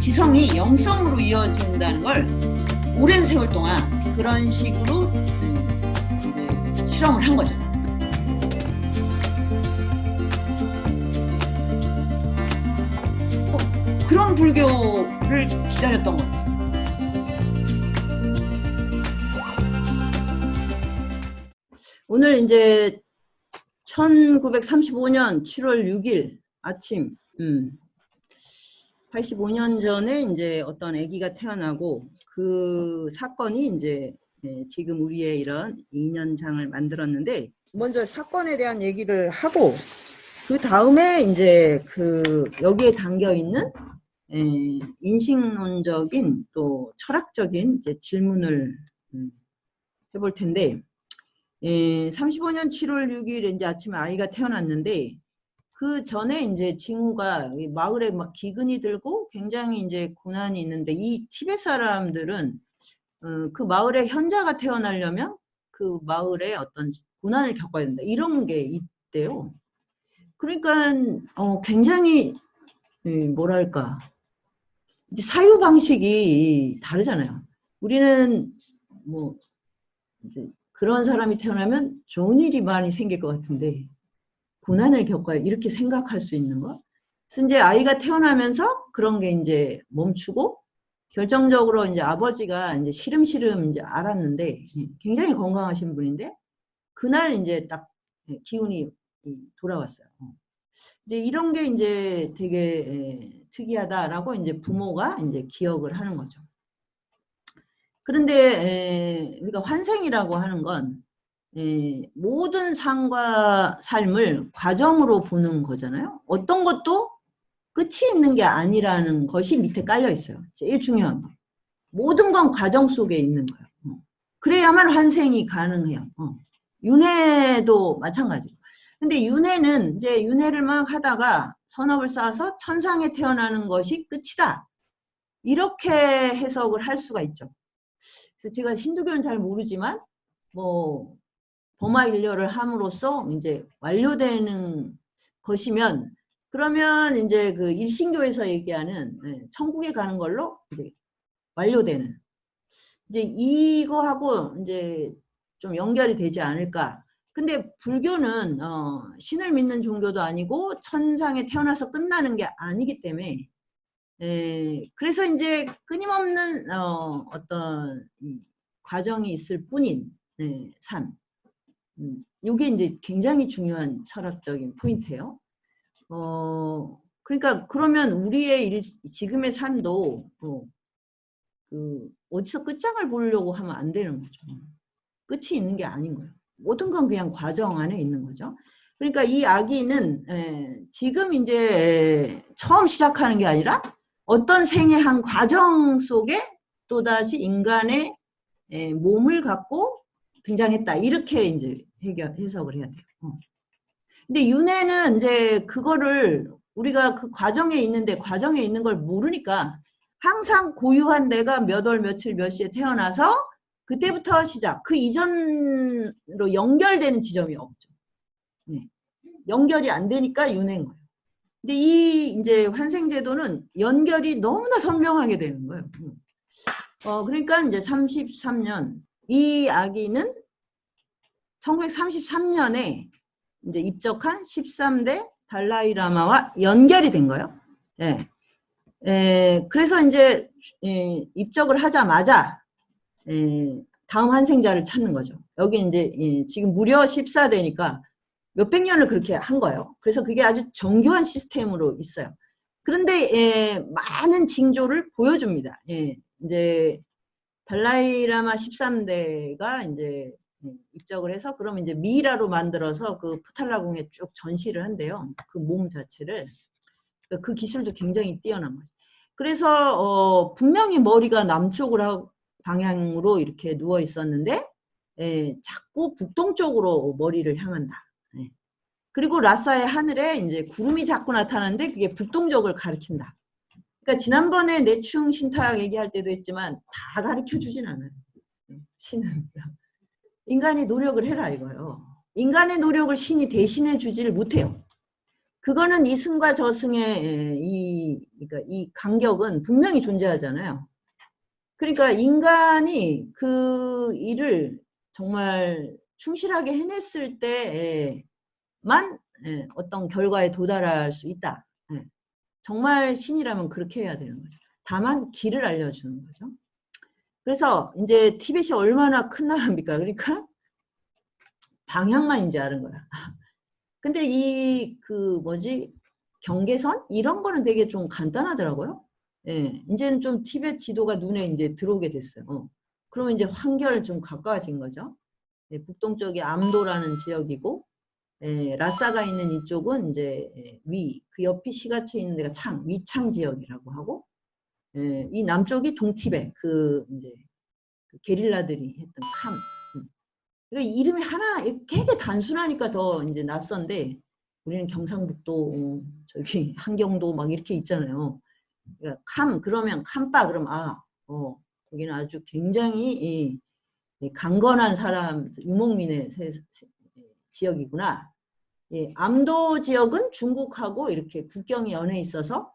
지성이 영성으로 이어진다는 걸 오랜 세월 동안 그런 식으로 이제 실험을 한 거죠. 그런 불교를 기다렸던 거예요. 오늘 이제 1935년 7월 6일 아침 85년 전에 이제 어떤 아기가 태어나고 그 사건이 이제 지금 우리의 이런 2년장을 만들었는데, 먼저 사건에 대한 얘기를 하고 그 다음에 이제 그 여기에 담겨 있는 인식론적인 또 철학적인 이제 질문을 해볼 텐데, 35년 7월 6일 이제 아침에 아이가 태어났는데, 그 전에 이제 징후가 마을에 막 기근이 들고 굉장히 이제 고난이 있는데, 이 티벳 사람들은 그 마을에 현자가 태어나려면 그 마을에 어떤 고난을 겪어야 된다, 이런 게 있대요. 그러니까 굉장히 뭐랄까, 이제 사유 방식이 다르잖아요. 우리는 뭐 이제 그런 사람이 태어나면 좋은 일이 많이 생길 것 같은데 고난을 겪어야 이렇게 생각할 수 있는 거. 그래서 이제 아이가 태어나면서 그런 게 이제 멈추고, 결정적으로 이제 아버지가 이제 시름시름 이제 알았는데, 굉장히 건강하신 분인데 그날 이제 딱 기운이 돌아왔어요. 이제 이런 게 이제 되게 특이하다라고 이제 부모가 이제 기억을 하는 거죠. 그런데 우리가 환생이라고 하는 건 모든 삶을 과정으로 보는 거잖아요. 어떤 것도 끝이 있는 게 아니라는 것이 밑에 깔려 있어요. 제일 중요한 거. 모든 건 과정 속에 있는 거예요. 그래야만 환생이 가능해요. 윤회도 마찬가지로. 근데 윤회는 이제 윤회를 막 하다가 선업을 쌓아서 천상에 태어나는 것이 끝이다, 이렇게 해석을 할 수가 있죠. 그래서 제가 힌두교는 잘 모르지만 뭐 범아일려를 함으로써 이제 완료되는 것이면, 그러면 이제 그 일신교에서 얘기하는 천국에 가는 걸로 이제 완료되는, 이제 이거하고 이제 좀 연결이 되지 않을까. 근데 불교는 신을 믿는 종교도 아니고 천상에 태어나서 끝나는 게 아니기 때문에, 그래서 이제 끊임없는 어떤 과정이 있을 뿐인 삶. 이게 이제 굉장히 중요한 철학적인 포인트예요. 그러니까 그러면 우리의 지금의 삶도 어디서 끝장을 보려고 하면 안 되는 거죠. 끝이 있는 게 아닌 거예요. 모든 건 그냥 과정 안에 있는 거죠. 그러니까 이 아기는 지금 이제 처음 시작하는 게 아니라 어떤 생의 한 과정 속에 또다시 인간의 몸을 갖고 등장했다, 이렇게 이제 해석을 해야 돼요. 근데 윤회는 이제 그거를 우리가 그 과정에 있는데 과정에 있는 걸 모르니까 항상 고유한 내가 몇 월 며칠 몇 시에 태어나서 그때부터 시작, 그 이전으로 연결되는 지점이 없죠. 연결이 안 되니까 윤회인 거예요. 근데 이 이제 환생제도는 연결이 너무나 선명하게 되는 거예요. 그러니까 이제 33년, 이 아기는 1933년에 이제 입적한 13대 달라이라마와 연결이 된 거예요. 그래서 이제 입적을 하자마자 다음 환생자를 찾는 거죠. 여기 이제 지금 무려 14대니까 몇백 년을 그렇게 한 거예요. 그래서 그게 아주 정교한 시스템으로 있어요. 그런데 많은 징조를 보여줍니다. 이제 달라이라마 13대가 이제 입적을 해서 그러면 이제 미이라로 만들어서 그 포탈라궁에 쭉 전시를 한대요. 그 몸 자체를. 그 기술도 굉장히 뛰어난 거죠. 그래서 분명히 머리가 남쪽으로 방향으로 이렇게 누워 있었는데 자꾸 북동쪽으로 머리를 향한다. 그리고 라사의 하늘에 이제 구름이 자꾸 나타나는데 그게 북동쪽을 가리킨다. 그러니까 지난번에 내충 신탁 얘기할 때도 했지만 다 가르쳐 주진 않아요. 신은 인간이 노력을 해라 이거예요. 인간의 노력을 신이 대신해 주지를 못해요. 그거는 이승과 저승의 그러니까 이 간격은 분명히 존재하잖아요. 그러니까 인간이 그 일을 정말 충실하게 해냈을 때만 어떤 결과에 도달할 수 있다. 정말 신이라면 그렇게 해야 되는 거죠. 다만 길을 알려주는 거죠. 그래서 이제 티벳이 얼마나 큰 나라입니까? 그러니까 방향만 이제 아는 거야. 근데 그 뭐지 경계선 이런 거는 되게 좀 간단하더라고요. 예, 이제는 좀 티벳 지도가 눈에 이제 들어오게 됐어요. 그러면 이제 환결 좀 가까워진 거죠. 예, 북동쪽이 암도라는 지역이고, 예, 라사가 있는 이쪽은 이제 그 옆이 시가체 있는 데가 위창 지역이라고 하고, 예, 이 남쪽이 동티벳 이제 그 게릴라들이 했던 캄. 그러니까 이름이 하나 되게 단순하니까 더 이제 낯선데 우리는 경상북도 저기 한경도 막 이렇게 있잖아요. 그러니까 그러면 캄빠 그러면 거기는 아주 굉장히 강건한 사람 유목민의 지역이구나. 예, 암도 지역은 중국하고 이렇게 국경이 연해 있어서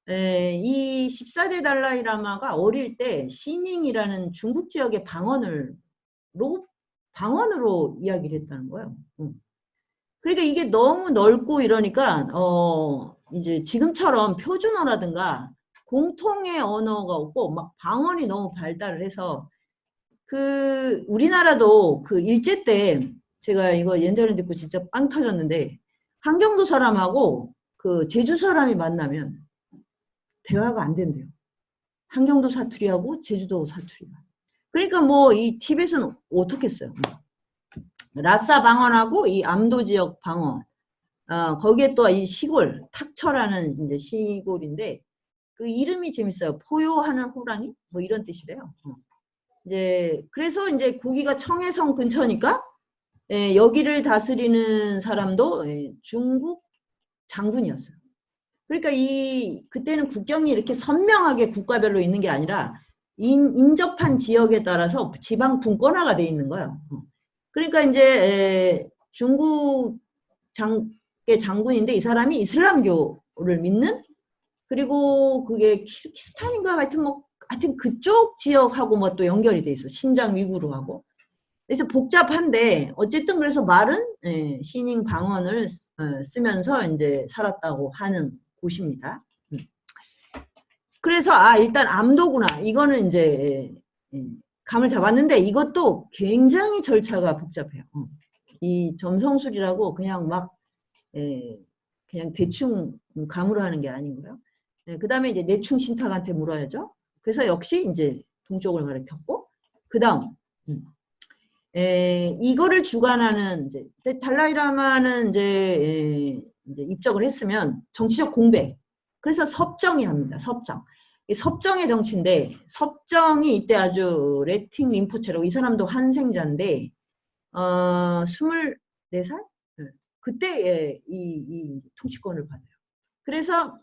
이 14대 달라이라마가 어릴 때 시닝이라는 중국 지역의 방언으로 이야기를 했다는 거예요. 그러니까 이게 너무 넓고 이러니까 이제 지금처럼 표준어라든가 공통의 언어가 없고 막 방언이 너무 발달을 해서 그 우리나라도 그 일제 때 제가 이거 옛날에 듣고 진짜 빵 터졌는데 한경도 사람하고 그 제주 사람이 만나면 대화가 안 된대요. 한경도 사투리하고 제주도 사투리가. 그러니까 뭐 이 티벳은 어떻겠어요. 라싸 방언하고 이 암도 지역 방언. 거기에 또 이 시골 탁처라는 이제 시골인데 그 이름이 재밌어요. 포효하는 호랑이 뭐 이런 뜻이래요. 이제 그래서 이제 거기가 청해성 근처니까 여기를 다스리는 사람도 중국 장군이었어요. 그러니까 그때는 국경이 이렇게 선명하게 국가별로 있는 게 아니라 인접한 지역에 따라서 지방 분권화가 돼 있는 거예요. 그러니까 이제 중국 장군인데 이 사람이 이슬람교를 믿는 그리고 그게 키르기스탄인가 하여튼 그쪽 지역하고 뭐 또 연결이 돼 있어. 신장 위구르하고. 그래서 복잡한데 어쨌든 그래서 말은 시닝 방언을 쓰면서 이제 살았다고 하는 곳입니다. 그래서 일단 암도구나. 이거는 이제 감을 잡았는데 이것도 굉장히 절차가 복잡해요. 이 점성술이라고 그냥 막 그냥 대충 감으로 하는 게 아닌 거예요. 그 다음에 이제 내충 신탁한테 물어야죠. 그래서 역시 이제 동쪽을 가르쳤고 그 다음 이거를 주관하는 이제 달라이라마는 이제 입적을 했으면 정치적 공백. 그래서 섭정이 합니다. 섭정의 정치인데 섭정이 이때 아주 레팅 림포체라고 이 사람도 한생자인데 24살? 그때 이 통치권을 받아요. 그래서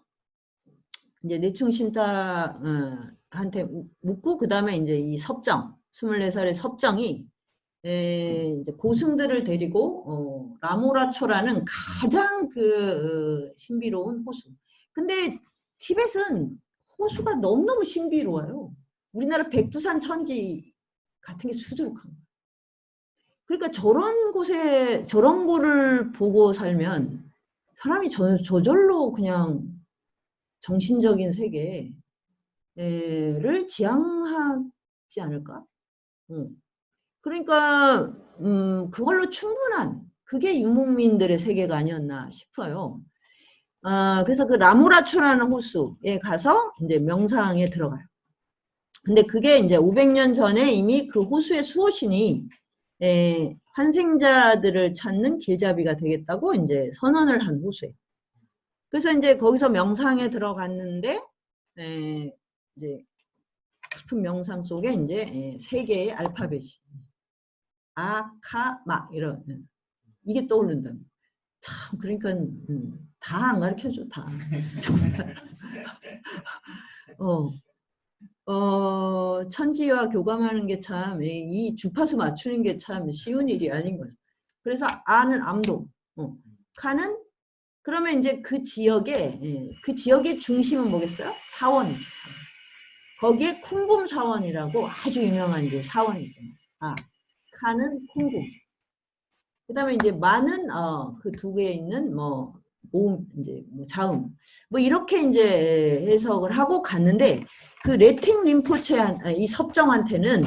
이제 내충신타한테 묻고 그 다음에 이제 이 섭정 24살의 섭정이 이제 고승들을 데리고 라모라초라는 가장 신비로운 호수. 근데 티벳은 호수가 너무너무 신비로워요. 우리나라 백두산 천지 같은 게 수두룩한 거예요. 그러니까 저런 곳에 저런 거를 보고 살면 사람이 저절로 그냥 정신적인 세계를 지향하지 않을까? 그러니까 그걸로 충분한 그게 유목민들의 세계가 아니었나 싶어요. 그래서 그 라모라초라는 호수에 가서 이제 명상에 들어가요. 근데 그게 이제 500년 전에 이미 그 호수의 수호신이 환생자들을 찾는 길잡이가 되겠다고 이제 선언을 한 호수예요. 그래서 이제 거기서 명상에 들어갔는데 이제 깊은 명상 속에 이제 세 개의 알파벳이 아카마 이런 이게 떠오른다. 참 그러니까 다 안 가르쳐줘 다. 천지와 교감하는 게 참 이 주파수 맞추는 게 참 쉬운 일이 아닌 거죠. 그래서 아는 암도, 카는 그러면 이제 그 지역에, 그 지역의 중심은 뭐겠어요? 사원이죠. 사원. 거기에 쿵붐 사원이라고 아주 유명한 이제 사원이 있어요. 아, 카는 쿵붐. 그 다음에 이제 마는, 그 두 개에 있는 뭐, 모음, 이제 뭐 자음. 뭐 이렇게 이제 해석을 하고 갔는데, 그 레팅 림포체, 이 섭정한테는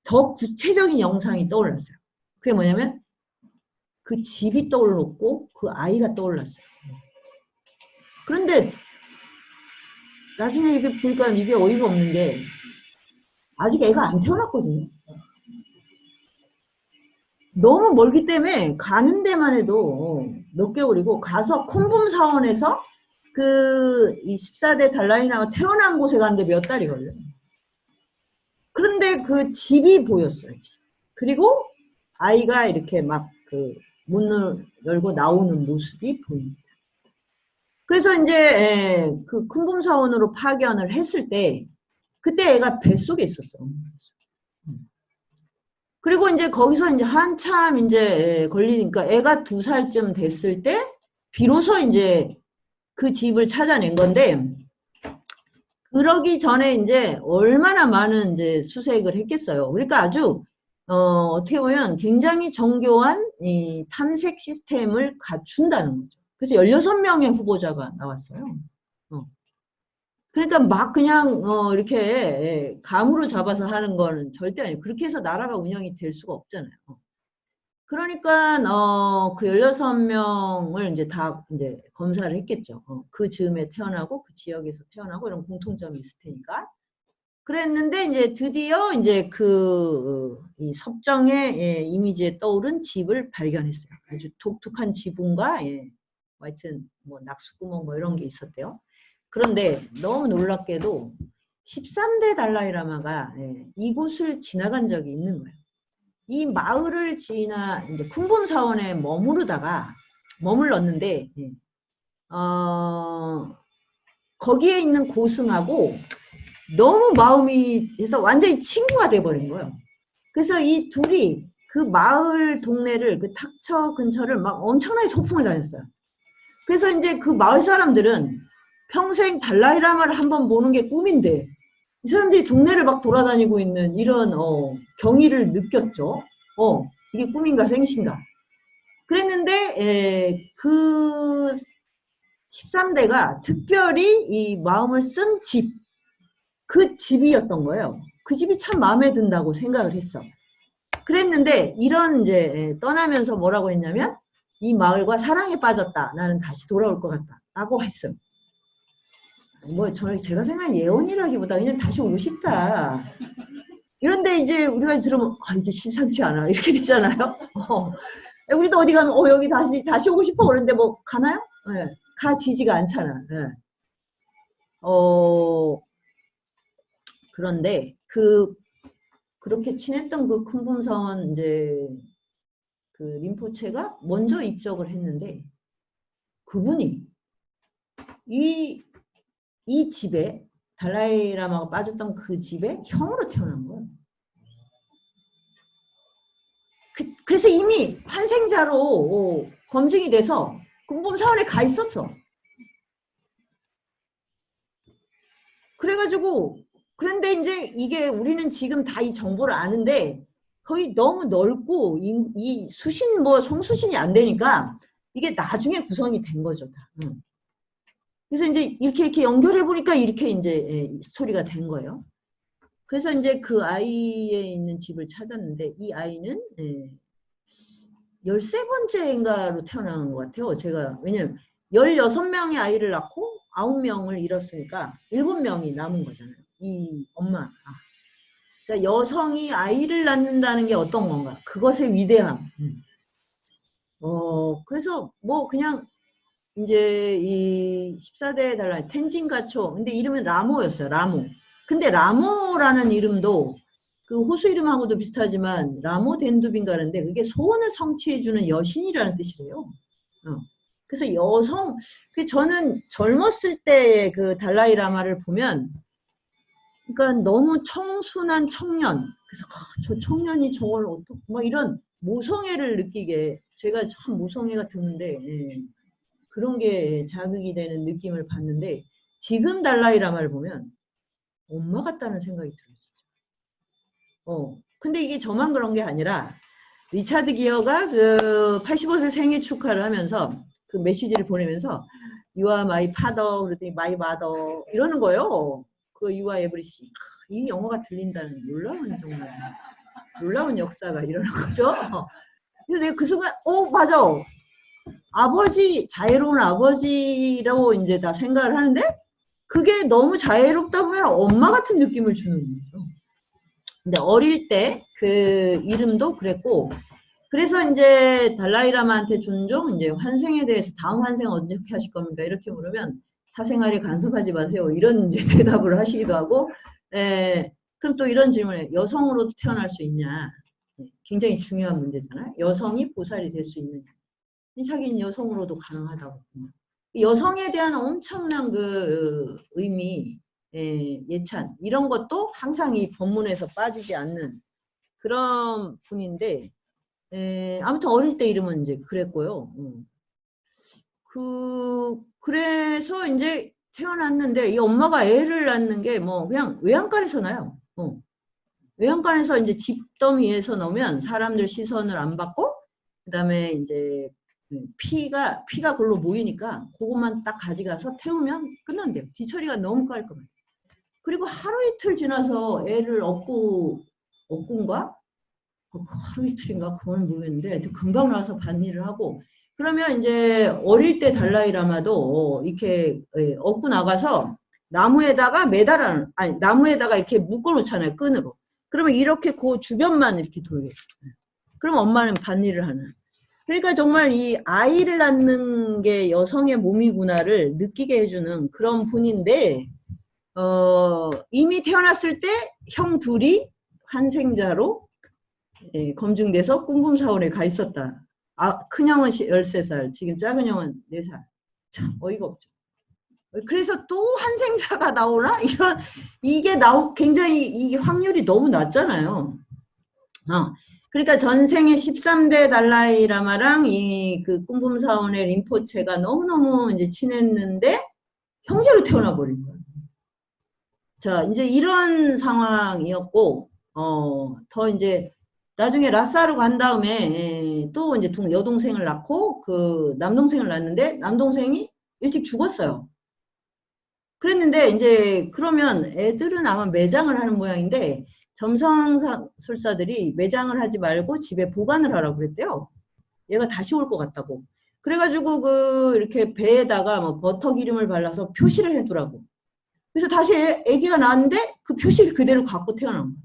더 구체적인 영상이 떠올랐어요. 그게 뭐냐면, 그 집이 떠올랐고, 그 아이가 떠올랐어요. 그런데, 나중에 이렇게 보니까 이게 어이가 없는 게, 아직 애가 안 태어났거든요. 너무 멀기 때문에 가는 데만 해도 몇 개월이고, 가서 콤붐 사원에서 이 14대 달라이라마 태어난 곳에 가는데 몇 달이 걸려요. 그런데 그 집이 보였어요. 그리고 아이가 이렇게 막 그 문을 열고 나오는 모습이 보입니다. 그래서 이제 그 콤붐 사원으로 파견을 했을 때 그때 애가 뱃속에 있었어. 그리고 이제 거기서 이제 한참 이제 걸리니까 애가 2살쯤 됐을 때 비로소 이제 그 집을 찾아낸 건데, 그러기 전에 이제 얼마나 많은 이제 수색을 했겠어요. 그러니까 아주 어떻게 보면 굉장히 정교한 이 탐색 시스템을 갖춘다는 거죠. 그래서 16명의 후보자가 나왔어요. 그러니까 막 그냥 이렇게 감으로 잡아서 하는 거는 절대 아니에요. 그렇게 해서 나라가 운영이 될 수가 없잖아요. 그러니까 그 16명을 이제 다 이제 검사를 했겠죠. 그 즈음에 태어나고 그 지역에서 태어나고 이런 공통점이 있을 테니까. 그랬는데 이제 드디어 이제 이 섭정의 이미지에 떠오른 집을 발견했어요. 아주 독특한 지붕과 하여튼 뭐 낙수구멍 뭐 이런 게 있었대요. 그런데 너무 놀랍게도 13대 달라이라마가 이곳을 지나간 적이 있는 거예요. 이 마을을 이제 쿵붐 사원에 머물렀는데, 거기에 있는 고승하고 너무 마음이 해서 완전히 친구가 돼버린 거예요. 그래서 이 둘이 그 마을 동네를, 그 탁처 근처를 막 엄청나게 소풍을 다녔어요. 그래서 이제 그 마을 사람들은 평생 달라이라마를 한번 보는 게 꿈인데, 이 사람들이 동네를 막 돌아다니고 있는 이런 경의를 느꼈죠. 이게 꿈인가 생신가. 그랬는데 그 13대가 특별히 이 마음을 쓴 집, 그 집이었던 거예요. 그 집이 참 마음에 든다고 생각을 했어. 그랬는데 이런 이제 떠나면서 뭐라고 했냐면, 이 마을과 사랑에 빠졌다. 나는 다시 돌아올 것 같다. 라고 했어요. 뭐 제가 생각한 예언이라기보다 그냥 다시 오고 싶다. 이런데 이제 우리가 들으면 이게 심상치 않아 이렇게 되잖아요. 우리도 어디 가면 여기 다시 오고 싶어 그러는데 뭐 가나요? 네. 가지지가 않잖아. 네. 그런데 그렇게 친했던 그 쿵붐사원 이제 그 림포체가 먼저 입적을 했는데, 그분이 이 집에 달라이라마가 빠졌던 그 집에 형으로 태어난 거예요. 그래서 이미 환생자로 검증이 돼서 쿵붐사원에 가 있었어. 그래가지고 그런데 이제 이게 우리는 지금 다 이 정보를 아는데 거기 너무 넓고 이 수신 뭐 송수신이 안 되니까 이게 나중에 구성이 된 거죠. 다. 그래서 이제 이렇게 연결해 보니까 이렇게 이제 스토리가 된 거예요. 그래서 이제 그 아이에 있는 집을 찾았는데, 이 아이는 13번째인가로 태어난 것 같아요. 제가 왜냐면 16명의 아이를 낳고 9명을 잃었으니까 7명이 남은 거잖아요. 이 엄마. 그러니까 여성이 아이를 낳는다는 게 어떤 건가? 그것의 위대함. 그래서 뭐 그냥 이제 이 14대 달라이 텐진가초, 근데 이름은 라모였어요. 라모. 근데 라모라는 이름도 그 호수 이름하고도 비슷하지만 라모 덴두빈가는데 그게 소원을 성취해주는 여신이라는 뜻이래요. 그래서 저는 젊었을 때 그 달라이 라마를 보면, 그러니까 너무 청순한 청년, 그래서 저 청년이 저걸 막 이런 모성애를 느끼게, 제가 참 모성애가 드는데, 그런 게 자극이 되는 느낌을 받는데 지금 달라이라마를 보면 엄마 같다는 생각이 들어요. 근데 이게 저만 그런 게 아니라 리차드 기어가 그 85세 생일 축하를 하면서 그 메시지를 보내면서 You are my father 그랬더니 my mother 이러는 거예요. 그 You are everything. 이 영어가 들린다는 놀라운 정말 놀라운 역사가 일어난 거죠. 근데 내가 그 순간 맞아. 아버지 자애로운 아버지라고 이제 다 생각을 하는데 그게 너무 자애롭다 보면 엄마 같은 느낌을 주는 거죠. 근데 어릴 때 그 이름도 그랬고 그래서 이제 달라이라마한테 종종 이제 환생에 대해서 다음 환생 어떻게 하실 겁니까? 이렇게 물으면 사생활에 간섭하지 마세요. 이런 이제 대답을 하시기도 하고, 그럼 또 이런 질문에 여성으로도 태어날 수 있냐? 굉장히 중요한 문제잖아요. 여성이 보살이 될 수 있느냐? 자기는 여성으로도 가능하다고 봅니다. 여성에 대한 엄청난 그 의미, 예찬 이런 것도 항상 이 법문에서 빠지지 않는 그런 분인데. 아무튼 어릴 때 이름은 이제 그랬고요. 그래서 이제 태어났는데 이 엄마가 애를 낳는 게 뭐 그냥 외양간에서 나요. 외양간에서 이제 집더미에서 넣으면 사람들 시선을 안 받고 그다음에 이제 피가 골로 모이니까 그것만 딱 가져가서 태우면 끝난대요. 뒤처리가 너무 깔끔해요. 그리고 하루 이틀 지나서 애를 업고인가? 하루 이틀인가 그건 모르겠는데 금방 나와서 밭일을 하고 그러면 이제 어릴 때 달라이라마도 이렇게 업고 나가서 나무에다가 나무에다가 이렇게 묶어 놓잖아요. 끈으로. 그러면 이렇게 그 주변만 이렇게 돌려요. 그럼 엄마는 밭일을 하는. 그러니까 정말 이 아이를 낳는 게 여성의 몸이구나를 느끼게 해주는 그런 분인데 이미 태어났을 때 형 둘이 환생자로 검증돼서 꿈꿈사원에 가 있었다. 큰형은 13살, 지금 작은 형은 4살. 참 어이가 없죠. 그래서 또 환생자가 나오나? 이게 굉장히 이게 확률이 너무 낮잖아요. 그러니까 전생에 13대 달라이라마랑 그 꿈꿈사원의 림포체가 너무너무 이제 친했는데 형제로 태어나 버린 거예요. 자, 이제 이런 상황이었고, 더 이제 나중에 라사로 간 다음에 또 이제 여동생을 낳고 그 남동생을 낳았는데 남동생이 일찍 죽었어요. 그랬는데 이제 그러면 애들은 아마 매장을 하는 모양인데 점성술사들이 매장을 하지 말고 집에 보관을 하라고 그랬대요. 얘가 다시 올 것 같다고. 그래가지고 이렇게 배에다가 뭐 버터 기름을 발라서 표시를 해두라고. 그래서 다시 아기가 나왔는데 그 표시를 그대로 갖고 태어난 거예요.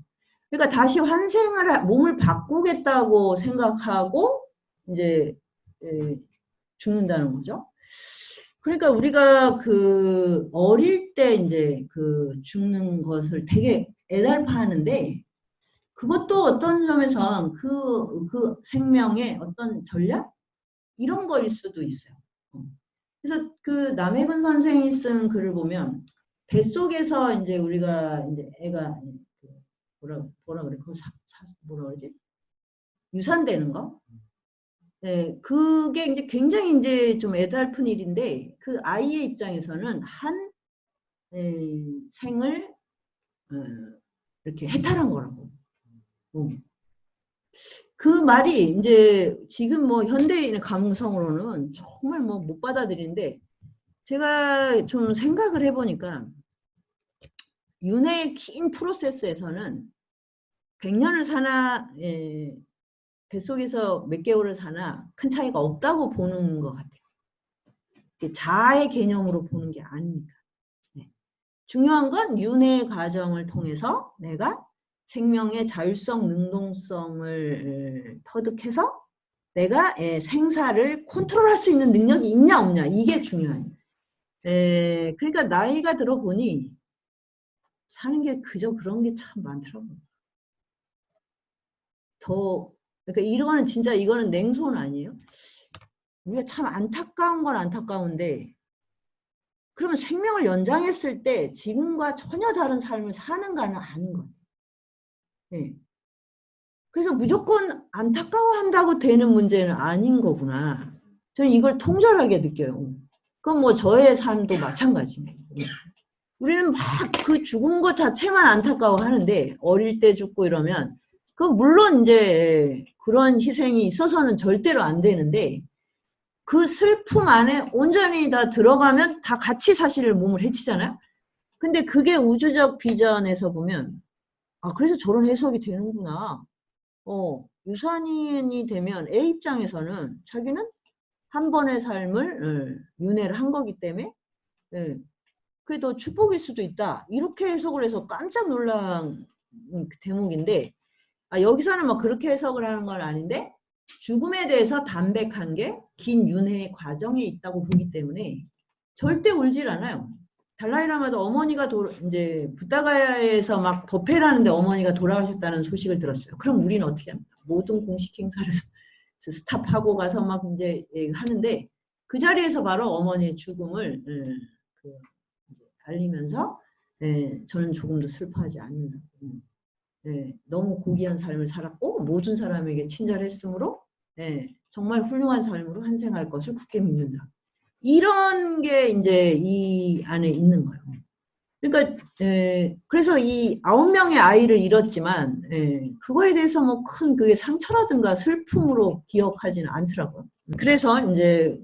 그러니까 다시 몸을 바꾸겠다고 생각하고 이제 죽는다는 거죠. 그러니까 우리가 그 어릴 때 이제 그 죽는 것을 되게 애달파하는데 그것도 어떤 점에선 그 생명의 어떤 전략 이런 거일 수도 있어요. 그래서 그 남해근 선생이 쓴 글을 보면 뱃속에서 이제 우리가 이제 애가 뭐라 그래? 그거 뭐라 그러지? 유산되는 거? 네, 그게 이제 굉장히 이제 좀 애달픈 일인데 그 아이의 입장에서는 한 생을 이렇게 해탈한 거라고. 그 말이 이제 지금 뭐 현대인의 감성으로는 정말 뭐 못 받아들이는데 제가 좀 생각을 해보니까 윤회의 긴 프로세스에서는 100년을 사나 뱃속에서 몇 개월을 사나 큰 차이가 없다고 보는 것 같아요. 자아의 개념으로 보는 게 아니니까. 중요한 건 윤회의 과정을 통해서 내가 생명의 자율성, 능동성을 터득해서 내가 생사를 컨트롤할 수 있는 능력이 있냐 없냐 이게 중요해요. 그러니까 나이가 들어보니 사는 게 그저 그런 게 참 많더라고요. 그러니까 이거는 진짜 이거는 냉소는 아니에요. 우리가 참 안타까운 건 안타까운데 그러면 생명을 연장했을 때 지금과 전혀 다른 삶을 사는가는 아닌 거예요. 네. 그래서 무조건 안타까워한다고 되는 문제는 아닌 거구나. 저는 이걸 통절하게 느껴요. 그건 뭐 저의 삶도 마찬가지입니다. 우리는 막 그 죽은 것 자체만 안타까워하는데 어릴 때 죽고 이러면 그 물론 이제 그런 희생이 있어서는 절대로 안 되는데 그 슬픔 안에 온전히 다 들어가면 다 같이 사실 몸을 해치잖아요. 근데 그게 우주적 비전에서 보면 아 그래서 저런 해석이 되는구나. 유산인이 되면 A 입장에서는 자기는 한 번의 삶을 윤회를 한 거기 때문에 그게 더 축복일 수도 있다. 이렇게 해석을 해서 깜짝 놀란 대목인데 여기서는 뭐 그렇게 해석을 하는 건 아닌데 죽음에 대해서 담백한 게 긴 윤회의 과정에 있다고 보기 때문에 절대 울질 않아요. 달라이라마도 어머니가 이제 부다가야에서 막 법회를 하는데 어머니가 돌아가셨다는 소식을 들었어요. 그럼 우리는 어떻게 합니까? 모든 공식 행사를 스탑하고 가서 막 이제 하는데 그 자리에서 바로 어머니의 죽음을 알리면서 저는 조금도 슬퍼하지 않는다. 너무 고귀한 삶을 살았고 모든 사람에게 친절했으므로 정말 훌륭한 삶으로 환생할 것을 굳게 믿는다. 이런 게 이제 이 안에 있는 거예요. 그러니까 그래서 이 9명의 아이를 잃었지만 그거에 대해서 뭐 큰 그게 상처라든가 슬픔으로 기억하지는 않더라고요. 그래서 이제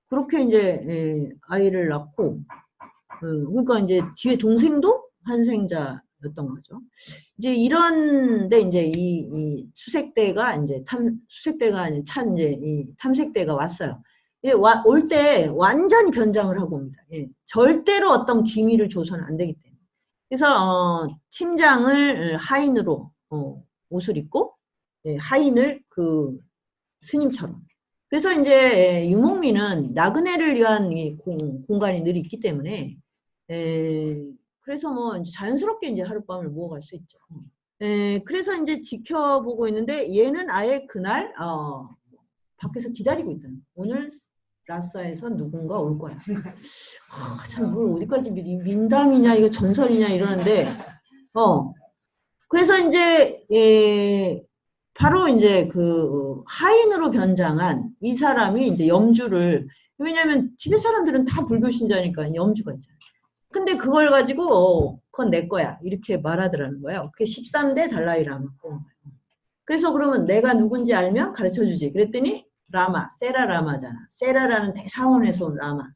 그렇게 이제 아이를 낳고 그러니까 이제 뒤에 동생도 환생자였던 거죠. 이제 이런데 이제 이 수색대가 이제 수색대가 아닌 이제 이 탐색대가 왔어요. 올 때 완전히 변장을 하고 옵니다. 절대로 어떤 기밀을 줘서는 안 되기 때문에. 그래서 팀장을 하인으로 옷을 입고 하인을 그 스님처럼. 그래서 이제 유목민은 나그네를 위한 공간이 늘 있기 때문에 그래서 뭐 자연스럽게 이제 하룻밤을 모아갈 수 있죠. 그래서 이제 지켜보고 있는데 얘는 아예 그날 밖에서 기다리고 있다는 거예요. 오늘 라싸에서 누군가 올 거야. 참 이걸 어디까지 민담이냐 이거 전설이냐 이러는데 그래서 이제 바로 이제 그 하인으로 변장한 이 사람이 이제 염주를 왜냐하면 티베트 사람들은 다 불교 신자니까 염주가 있잖아요. 근데 그걸 가지고 그건 내 거야 이렇게 말하더라는 거예요. 그게 13대 달라이라마고. 그래서 그러면 내가 누군지 알면 가르쳐주지. 그랬더니 라마, 세라라마잖아. 세라라는 대사원에서 온 라마.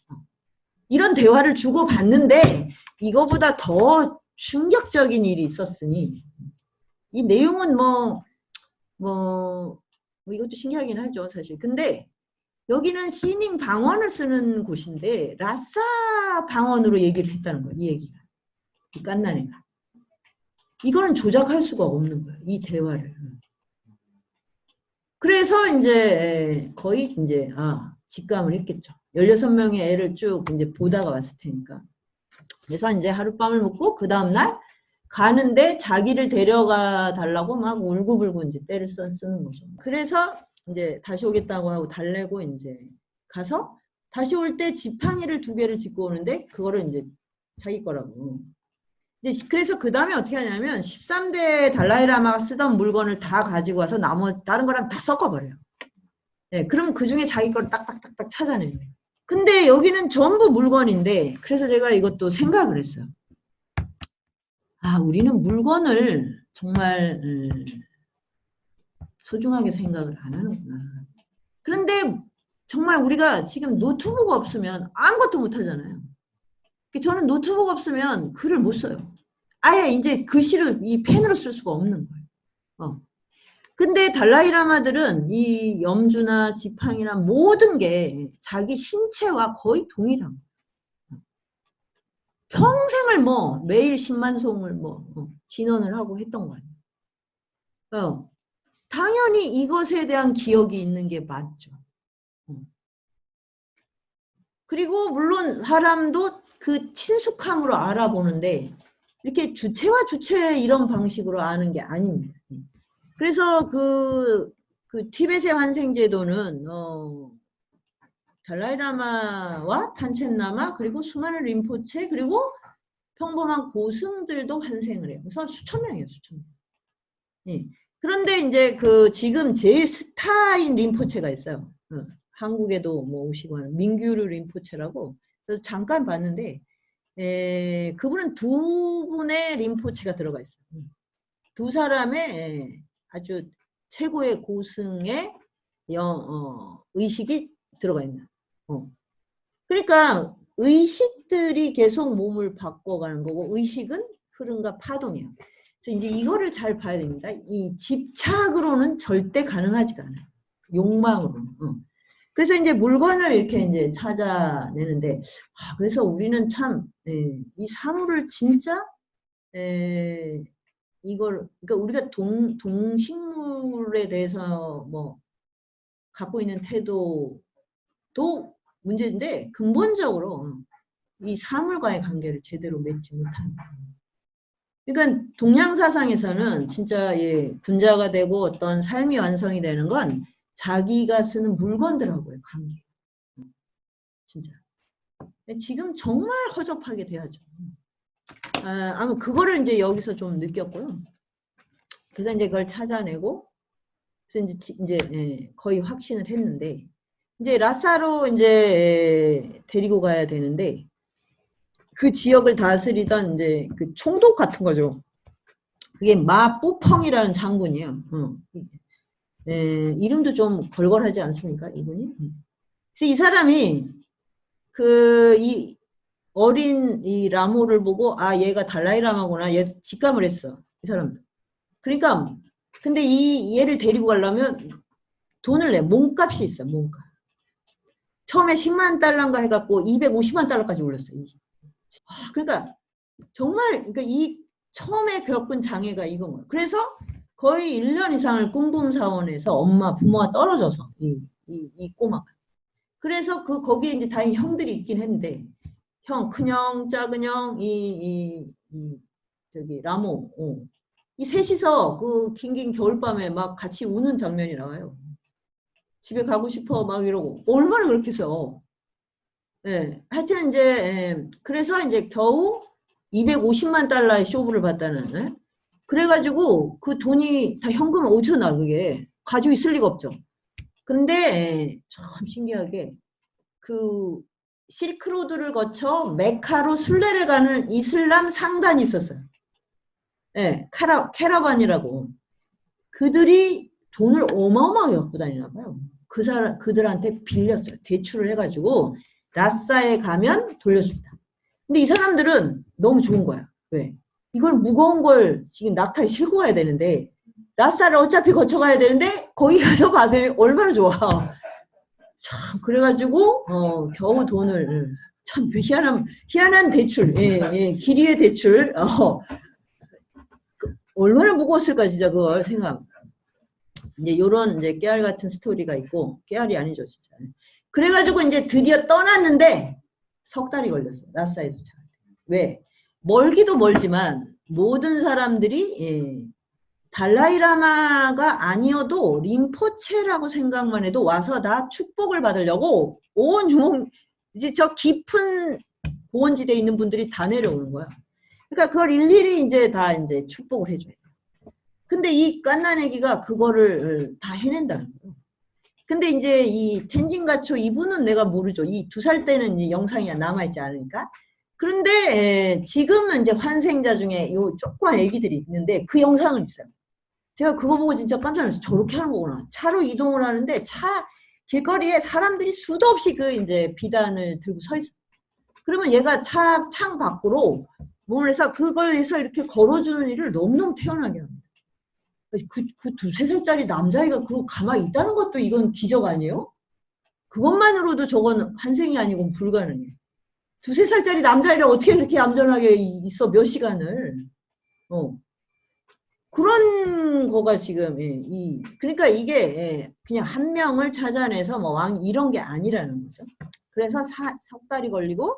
이런 대화를 주고받는데 이거보다 더 충격적인 일이 있었으니 이 내용은 뭐 이것도 신기하긴 하죠 사실. 근데 여기는 시닝 방언을 쓰는 곳인데 라싸 방언으로 얘기를 했다는 거예요. 이 얘기가. 이 깐난애가. 이거는 조작할 수가 없는 거예요. 이 대화를. 그래서 이제 거의 이제 직감을 했겠죠. 16명의 애를 쭉 이제 보다가 왔을 테니까. 그래서 이제 하룻밤을 묵고 그 다음날 가는데 자기를 데려가 달라고 막 울고불고 이제 때를 쓰는 거죠. 그래서 이제 다시 오겠다고 하고 달래고 이제 가서 다시 올 때 지팡이를 2개를 짚고 오는데 그거를 이제 자기 거라고. 이제 그래서 그 다음에 어떻게 하냐면 13대 달라이라마가 쓰던 물건을 다 가지고 와서 다른 거랑 다 섞어버려요. 그럼 그 중에 자기 걸 딱딱딱딱 찾아내요. 근데 여기는 전부 물건인데 그래서 제가 이것도 생각을 했어요. 우리는 물건을 정말 소중하게 생각을 안 하는구나. 그런데 정말 우리가 지금 노트북 없으면 아무것도 못 하잖아요. 저는 노트북 없으면 글을 못 써요. 아예 이제 글씨를 이 펜으로 쓸 수가 없는 거예요. 근데 달라이라마들은 이 염주나 지팡이나 모든 게 자기 신체와 거의 동일한 거예요. 평생을 매일 10만 송을 진언을 하고 했던 거예요. 당연히 이것에 대한 기억이 있는 게 맞죠. 그리고 물론 사람도 그 친숙함으로 알아보는데 이렇게 주체와 주체 이런 방식으로 아는 게 아닙니다. 그래서 그 티베트의 환생제도는 달라이라마와 판첸라마 그리고 수많은 림포체 그리고 평범한 고승들도 환생을 해요. 그래서 수천 명이에요, 수천 명. 그런데 이제 지금 제일 스타인 림포체가 있어요. 한국에도 뭐 오시고 하는 민규르 림포체라고. 그래서 잠깐 봤는데 그분은 두 분의 림포체가 들어가 있어요. 두 사람의 아주 최고의 고승의 의식이 들어가 있는. 그러니까 의식들이 계속 몸을 바꿔가는 거고 의식은 흐름과 파동이에요. 그래서 이제 이거를 잘 봐야 됩니다. 이 집착으로는 절대 가능하지가 않아요. 욕망으로는. 그래서 이제 물건을 이렇게 이제 찾아내는데, 그래서 우리는 참, 이 사물을 진짜, 이걸, 그러니까 우리가 동식물에 대해서 뭐, 갖고 있는 태도도 문제인데, 근본적으로 이 사물과의 관계를 제대로 맺지 못합니다. 그러니까 동양사상에서는 진짜 군자가 되고 어떤 삶이 완성이 되는 건 자기가 쓰는 물건들하고의 관계. 진짜. 지금 정말 허접하게 돼야죠. 아마 그거를 이제 여기서 좀 느꼈고요. 그래서 이제 그걸 찾아내고, 그래서 이제 거의 확신을 했는데, 이제 라사로 이제 데리고 가야 되는데, 그 지역을 다스리던 이제 그 총독 같은 거죠. 그게 마뿌펑이라는 장군이에요. 이름도 좀 걸걸하지 않습니까, 이분이? 그래서 이 사람이 이 어린 이 라모를 보고 얘가 달라이라마구나, 얘 직감을 했어, 이 사람. 그러니까 근데 얘를 데리고 가려면 돈을 내. 몸값이 있어, 몸값. 처음에 10만 달러인가 해갖고 250만 달러까지 올렸어요. 그러니까 정말 그러니까 이 처음에 겪은 장애가 이건 거예요. 그래서 거의 1년 이상을 꿈금 사원에서 부모가 떨어져서 이 꼬마가. 그래서 거기에 이제 다행히 형들이 있긴 했는데, 큰형, 작은형, 저기 라모, 이 셋이서 그 긴긴 겨울밤에 막 같이 우는 장면이 나와요. 집에 가고 싶어 막 이러고. 얼마나 그렇게 해서. 하여튼 이제 그래서 이제 겨우 250만 달러의 쇼부를 받다는. 그래가지고 그 돈이 다 현금 어디서 나, 그게 가지고 있을 리가 없죠. 근데 참 신기하게 그 실크로드를 거쳐 메카로 순례를 가는 이슬람 상단이 있었어요. 캐러반이라고. 그들이 돈을 어마어마하게 갖고 다니나 봐요. 그들한테 빌렸어요. 대출을 해가지고 라싸에 가면 돌려준다. 근데 이 사람들은 너무 좋은 거야. 왜? 이걸 무거운 걸 지금 낙타에 싣고 가야 되는데, 라싸를 어차피 거쳐가야 되는데 거기 가서 받으면 얼마나 좋아. 참 그래가지고 겨우 돈을, 참 희한한 대출, 길이의 대출, 얼마나 무거웠을까 진짜 그걸 생각. 이제 요런 이제 깨알 같은 스토리가 있고, 깨알이 아니죠 진짜. 그래가지고 이제 드디어 떠났는데 석 달이 걸렸어요. 라싸에 도착. 왜? 멀기도 멀지만 모든 사람들이 달라이라마가 아니어도 림포체라고 생각만 해도 와서 다 축복을 받으려고 온 유목, 이제 저 깊은 고원지대에 있는 분들이 다 내려오는 거야. 그러니까 그걸 일일이 이제 다 이제 축복을 해줘요. 근데 이 깐난애기가 그거를 다 해낸다는 거예요. 근데 이제 이 텐진가초 이분은 내가 모르죠. 이 2살 때는 이제 영상이 남아있지 않으니까. 그런데 지금은 이제 환생자 중에 요 조그만 애기들이 있는데 그 영상은 있어요. 제가 그거 보고 진짜 깜짝 놀랐어요. 저렇게 하는 거구나. 차로 이동을 하는데 길거리에 사람들이 수도 없이 그 이제 비단을 들고 서 있어. 그러면 얘가 창 밖으로 몸을 해서 그걸 해서 이렇게 걸어주는 일을 너무너무 태어나게 합니다. 그 2~3살짜리 남자애가 그러고 가만히 있다는 것도 이건 기적 아니에요? 그것만으로도 저건 환생이 아니고 불가능해. 2~3살짜리 남자애를 어떻게 그렇게 얌전하게 있어, 몇 시간을. 그런 거가 지금, 그러니까 이게 그냥 한 명을 찾아내서 뭐 왕 이런 게 아니라는 거죠. 그래서 석 달이 걸리고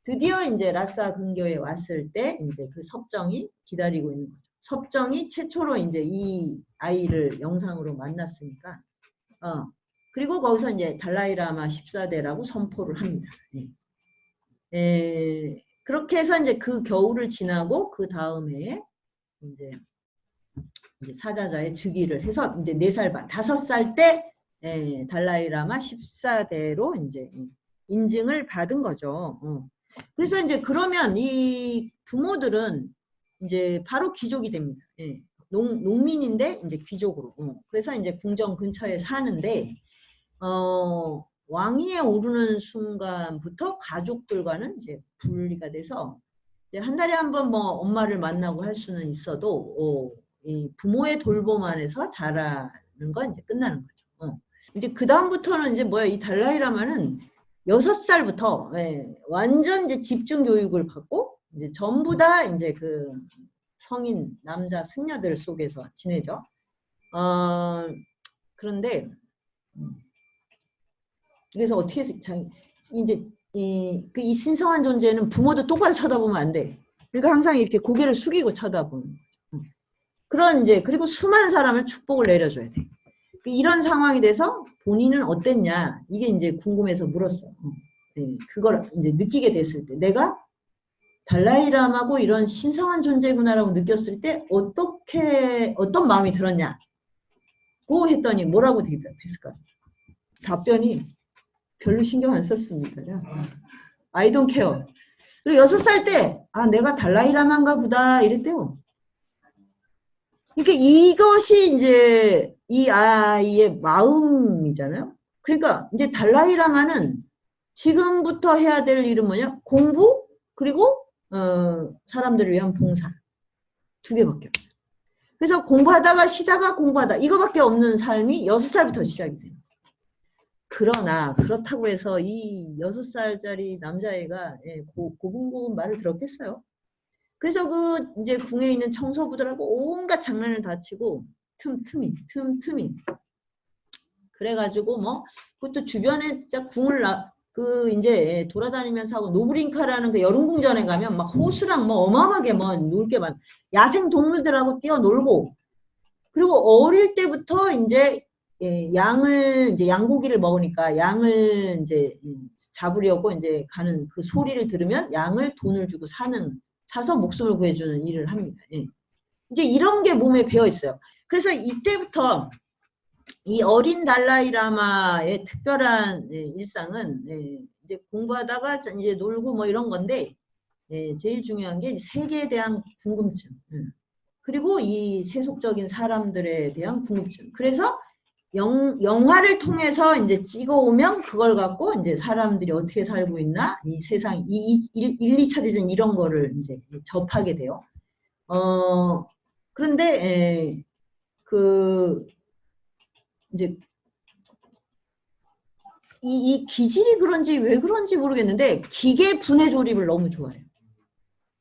드디어 이제 라싸 근교에 왔을 때 이제 그 섭정이 기다리고 있는 거죠. 섭정이 최초로 이제 이 아이를 영상으로 만났으니까, 그리고 거기서 이제 달라이라마 14대라고 선포를 합니다. 그렇게 해서 이제 그 겨울을 지나고 그 다음에 이제 사자자의 즉위를 해서 이제 4살 반, 5살 때 달라이라마 14대로 이제 인증을 받은 거죠. 그래서 이제 그러면 이 부모들은 이제 바로 귀족이 됩니다. 농민인데 이제 귀족으로. 그래서 이제 궁정 근처에 사는데 왕위에 오르는 순간부터 가족들과는 이제 분리가 돼서 이제 한 달에 한 번 뭐 엄마를 만나고 할 수는 있어도 이 부모의 돌봄 안에서 자라는 건 이제 끝나는 거죠. 이제 그 다음부터는 이제 뭐야, 이 달라이라마는 6살부터 완전 이제 집중 교육을 받고 이제 전부 다 이제 그 성인 남자 승려들 속에서 지내죠. 그런데 그래서 어떻게 해서 이제 이 신성한 존재는 부모도 똑바로 쳐다보면 안 돼. 그러니까 항상 이렇게 고개를 숙이고 쳐다보는 거죠. 그런 이제 그리고 수많은 사람을 축복을 내려줘야 돼. 이런 상황이 돼서 본인은 어땠냐 이게 이제 궁금해서 물었어요. 그걸 이제 느끼게 됐을 때 내가 달라이라마고 이런 신성한 존재구나라고 느꼈을 때 어떤 마음이 들었냐고 했더니 뭐라고 대답했을까요? 답변이 별로 신경 안 썼습니다. I don't care. 그리고 6살 때 내가 달라이라마인가 보다 이랬대요. 그러니까 이것이 이제 이 아이의 마음이잖아요. 그러니까 이제 달라이라마는 지금부터 해야 될 일은 뭐냐? 공부 그리고 사람들을 위한 봉사. 2개밖에 없어요. 그래서 공부하다가 쉬다가 공부하다 이거밖에 없는 삶이 6살부터 시작이 돼요. 그러나 그렇다고 해서 이 6살짜리 남자애가 고분고분 말을 들었겠어요. 그래서 그 이제 궁에 있는 청소부들하고 온갖 장난을 다 치고 틈틈이 그래가지고 뭐 그것도 주변에 진짜 궁을 이제 돌아다니면서 하고 노브린카라는 그 여름궁전에 가면 막 호수랑 뭐 어마어마하게 뭐 놀 게 많. 야생 동물들하고 뛰어놀고 그리고 어릴 때부터 이제 양을 이제 양고기를 먹으니까 양을 이제 잡으려고 이제 가는 그 소리를 들으면 양을 돈을 주고 사서 목숨을 구해주는 일을 합니다. 이제 이런 게 몸에 배어 있어요. 그래서 이때부터 이 어린 달라이라마의 특별한 일상은 이제 공부하다가 이제 놀고 뭐 이런 건데 제일 중요한 게 세계에 대한 궁금증 그리고 이 세속적인 사람들에 대한 궁금증. 그래서 영화를 통해서 이제 찍어오면 그걸 갖고 이제 사람들이 어떻게 살고 있나 이 세상 1, 2차 대전 이런 거를 이제 접하게 돼요. 그런데 이제 이 기질이 그런지 왜 그런지 모르겠는데 기계 분해 조립을 너무 좋아해요.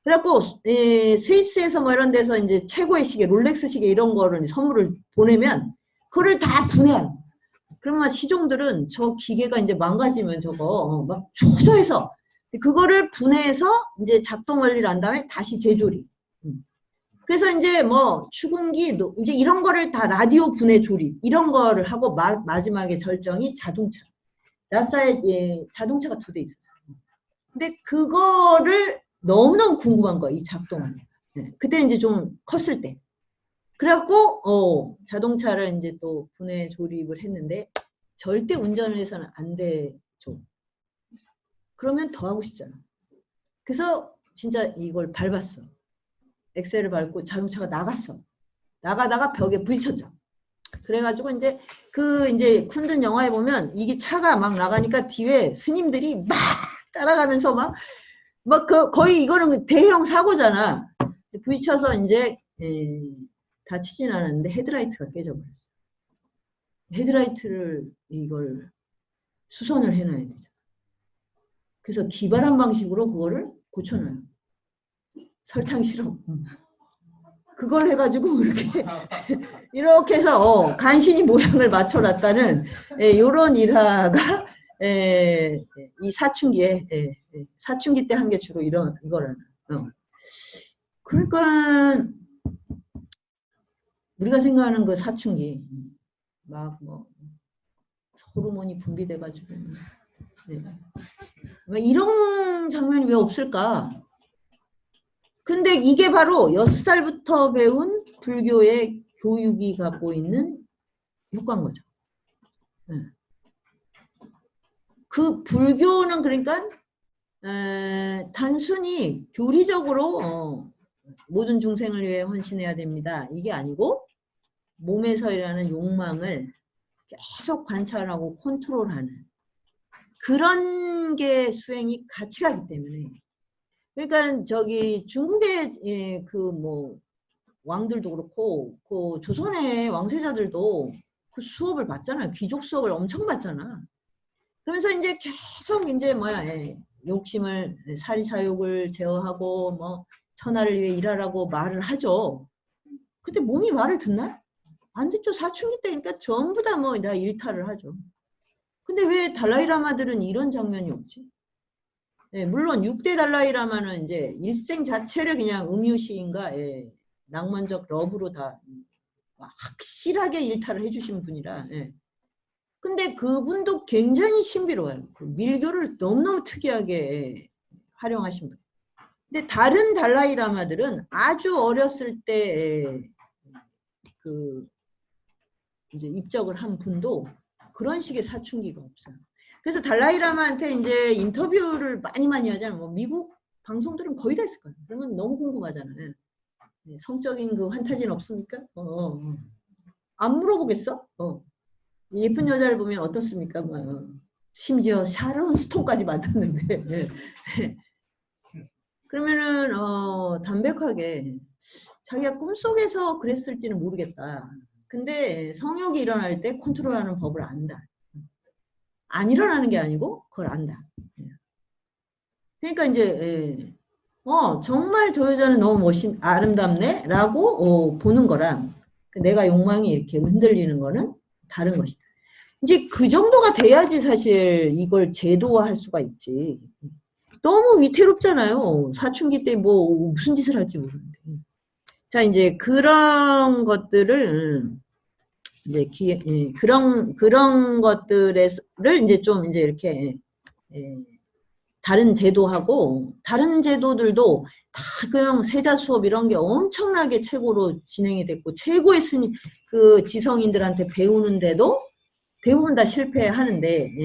그래갖고 스위스에서 뭐 이런 데서 이제 최고의 시계 롤렉스 시계 이런 거를 선물을 보내면 그거를 다 분해해요. 그러면 시종들은 저 기계가 이제 망가지면 저거 막 초조해서 그거를 분해해서 이제 작동 원리를 한 다음에 다시 재조립. 그래서 이제 뭐 추궁기 이제 이런 거를 다 라디오 분해 조립 이런 거를 하고 마지막에 절정이 자동차. 나사에 자동차가 2대 있었어요. 근데 그거를 너무너무 궁금한 거야, 이 작동을. 그때 이제 좀 컸을 때. 그래갖고 자동차를 이제 또 분해 조립을 했는데 절대 운전을 해서는 안 되죠. 그러면 더 하고 싶잖아. 그래서 진짜 이걸 밟았어. 엑셀을 밟고 자동차가 나갔어. 나가다가 벽에 부딪혔죠. 그래가지고 이제 이제 쿤든 영화에 보면 이게 차가 막 나가니까 뒤에 스님들이 막 따라가면서 거의 이거는 대형 사고잖아. 부딪혀서 이제 다치진 않았는데 헤드라이트가 깨져버렸어. 헤드라이트를 이걸 수선을 해놔야 되잖아. 그래서 기발한 방식으로 그거를 고쳐놔요. 설탕 시럽. 그걸 해가지고 이렇게 해서 간신히 모양을 맞춰놨다는 요런 일화가 이 사춘기에 사춘기 때 한 게 주로 이거라는. 그러니까 우리가 생각하는 그 사춘기 막 뭐 호르몬이 분비돼가지고 이런 장면이 왜 없을까? 근데 이게 바로 6살부터 배운 불교의 교육이 갖고 있는 효과인 거죠. 그 불교는 그러니까 단순히 교리적으로 모든 중생을 위해 헌신해야 됩니다. 이게 아니고 몸에서 일어나는 욕망을 계속 관찰하고 컨트롤하는 그런 게 수행이 같이 가기 때문에 그러니까 저기 중국의 그 뭐 왕들도 그렇고 그 조선의 왕세자들도 그 수업을 받잖아요. 귀족 수업을 엄청 받잖아. 그러면서 이제 계속 이제 뭐야 욕심을 사리사욕을 제어하고 뭐 천하를 위해 일하라고 말을 하죠. 근데 몸이 말을 듣나? 안 듣죠. 사춘기 때니까 전부 다 뭐 다 일탈을 하죠. 근데 왜 달라이라마들은 이런 장면이 없지? 네, 물론 6대 달라이라마는 이제 일생 자체를 그냥 음유시인과 낭만적 러브로 다 확실하게 일탈을 해주신 분이라. 근데 그분도 굉장히 신비로워요. 그 밀교를 너무너무 특이하게 활용하신 분. 근데 다른 달라이라마들은 아주 어렸을 때 그 이제 입적을 한 분도 그런 식의 사춘기가 없어요. 그래서 달라이라마한테 이제 인터뷰를 많이 하잖아요. 뭐 미국 방송들은 거의 다 있을 거예요. 그러면 너무 궁금하잖아요. 성적인 그 환타지는 없습니까? 안 물어보겠어? 예쁜 여자를 보면 어떻습니까? 뭐, 심지어 샤론 스톤까지 만났는데 그러면은 담백하게 자기가 꿈속에서 그랬을지는 모르겠다. 근데 성욕이 일어날 때 컨트롤하는 법을 안다. 안 일어나는 게 아니고 그걸 안다. 그러니까 이제 정말 저 여자는 너무 아름답네 라고 보는 거랑 내가 욕망이 이렇게 흔들리는 거는 다른 것이다. 이제 그 정도가 돼야지 사실 이걸 제도화할 수가 있지. 너무 위태롭잖아요. 사춘기 때 뭐 무슨 짓을 할지 모르는데. 자, 이제 그런 것들을 이제 그런 것들을 이제 좀 이제 이렇게 다른 제도하고 다른 제도들도 다 그냥 세자 수업 이런 게 엄청나게 최고로 진행이 됐고 최고의 스님 그 지성인들한테 배우는데도 대부분 다 실패하는데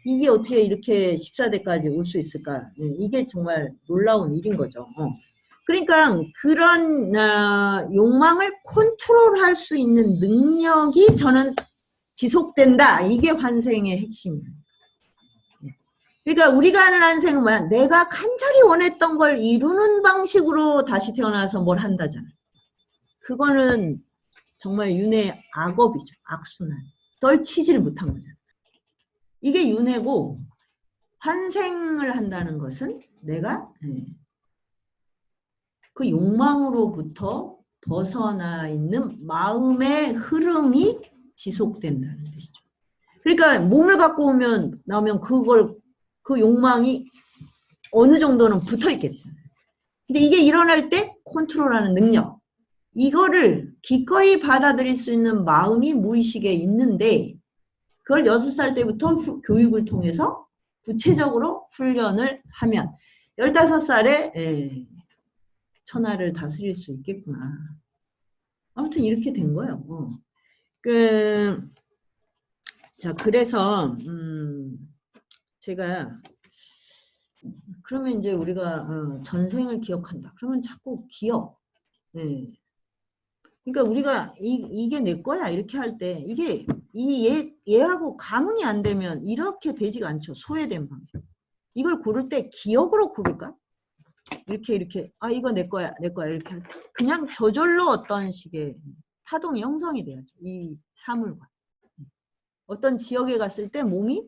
이게 어떻게 이렇게 14대까지 올 수 있을까? 이게 정말 놀라운 일인 거죠. 그러니까 그런 욕망을 컨트롤할 수 있는 능력이 저는 지속된다. 이게 환생의 핵심이에요. 그러니까 우리가 하는 환생은 뭐야? 내가 간절히 원했던 걸 이루는 방식으로 다시 태어나서 뭘 한다잖아. 그거는 정말 윤회의 악업이죠. 악순환. 떨치지를 못한 거잖아. 이게 윤회고 환생을 한다는 것은 내가 그 욕망으로부터 벗어나 있는 마음의 흐름이 지속된다는 뜻이죠. 그러니까 몸을 갖고 나오면 그 욕망이 어느 정도는 붙어 있게 되잖아요. 근데 이게 일어날 때 컨트롤하는 능력, 이거를 기꺼이 받아들일 수 있는 마음이 무의식에 있는데 그걸 6살 때부터 교육을 통해서 구체적으로 훈련을 하면 15살에 천하를 다스릴 수 있겠구나. 아무튼 이렇게 된 거예요. 자, 그래서 제가 그러면 이제 우리가 전생을 기억한다. 그러면 자꾸 기억. 그러니까 우리가 이게 내 거야 이렇게 할 때 이게 얘하고 감흥이 안 되면 이렇게 되지가 않죠. 소외된 방식. 이걸 고를 때 기억으로 고를까? 이렇게 이거 내 거야 이렇게 할 때 그냥 저절로 어떤 식의 파동이 형성이 돼야죠. 이 사물과 어떤 지역에 갔을 때 몸이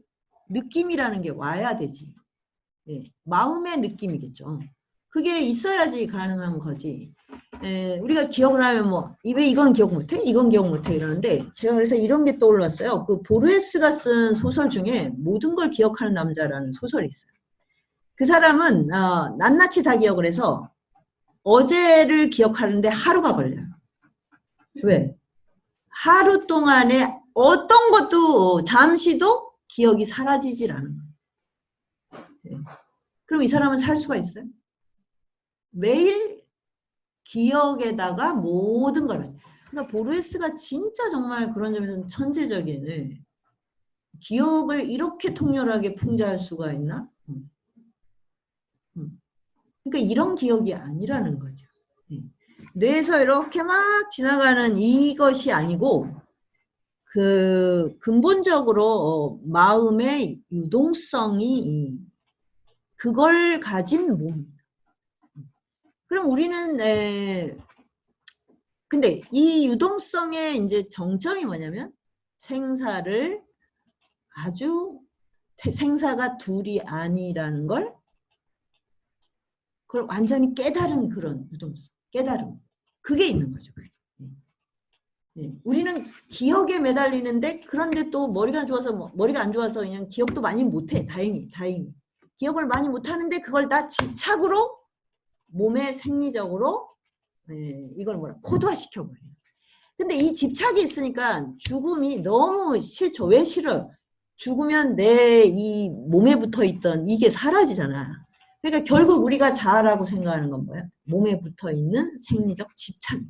느낌이라는 게 와야 되지. 마음의 느낌이겠죠. 그게 있어야지 가능한 거지. 우리가 기억을 하면 뭐 왜 이건 기억 못해? 이건 기억 못해? 이러는데 제가 그래서 이런 게 떠올랐어요. 그 보르헤스가 쓴 소설 중에 모든 걸 기억하는 남자라는 소설이 있어요. 그 사람은 낱낱이 다 기억을 해서 어제를 기억하는데 하루가 걸려요. 왜? 하루 동안에 어떤 것도 잠시도 기억이 사라지질 않은 거예요. 그럼 이 사람은 살 수가 있어요? 매일 기억에다가 모든 걸. 그러니까 보르헤스가 진짜 정말 그런 점에서는 천재적인 기억을 이렇게 통렬하게 풍자할 수가 있나? 그러니까 이런 기억이 아니라는 거죠. 뇌에서 이렇게 막 지나가는 이것이 아니고 그 근본적으로 마음의 유동성이 그걸 가진 몸. 그럼 우리는 근데 이 유동성의 이제 정점이 뭐냐면 생사를 아주 생사가 둘이 아니라는 걸 그걸 완전히 깨달은 그런 유동성, 깨달음. 그게 있는 거죠. 그게. 우리는 기억에 매달리는데 그런데 또 머리가 좋아서 머리가 안 좋아서 그냥 기억도 많이 못해. 다행히 기억을 많이 못하는데 그걸 다 집착으로 몸에 생리적으로 이걸 뭐라 코드화 시켜버려요. 근데 이 집착이 있으니까 죽음이 너무 싫죠. 왜 싫어? 죽으면 내 이 몸에 붙어있던 이게 사라지잖아. 그러니까 결국 우리가 자아라고 생각하는 건 뭐야? 몸에 붙어있는 생리적 집착.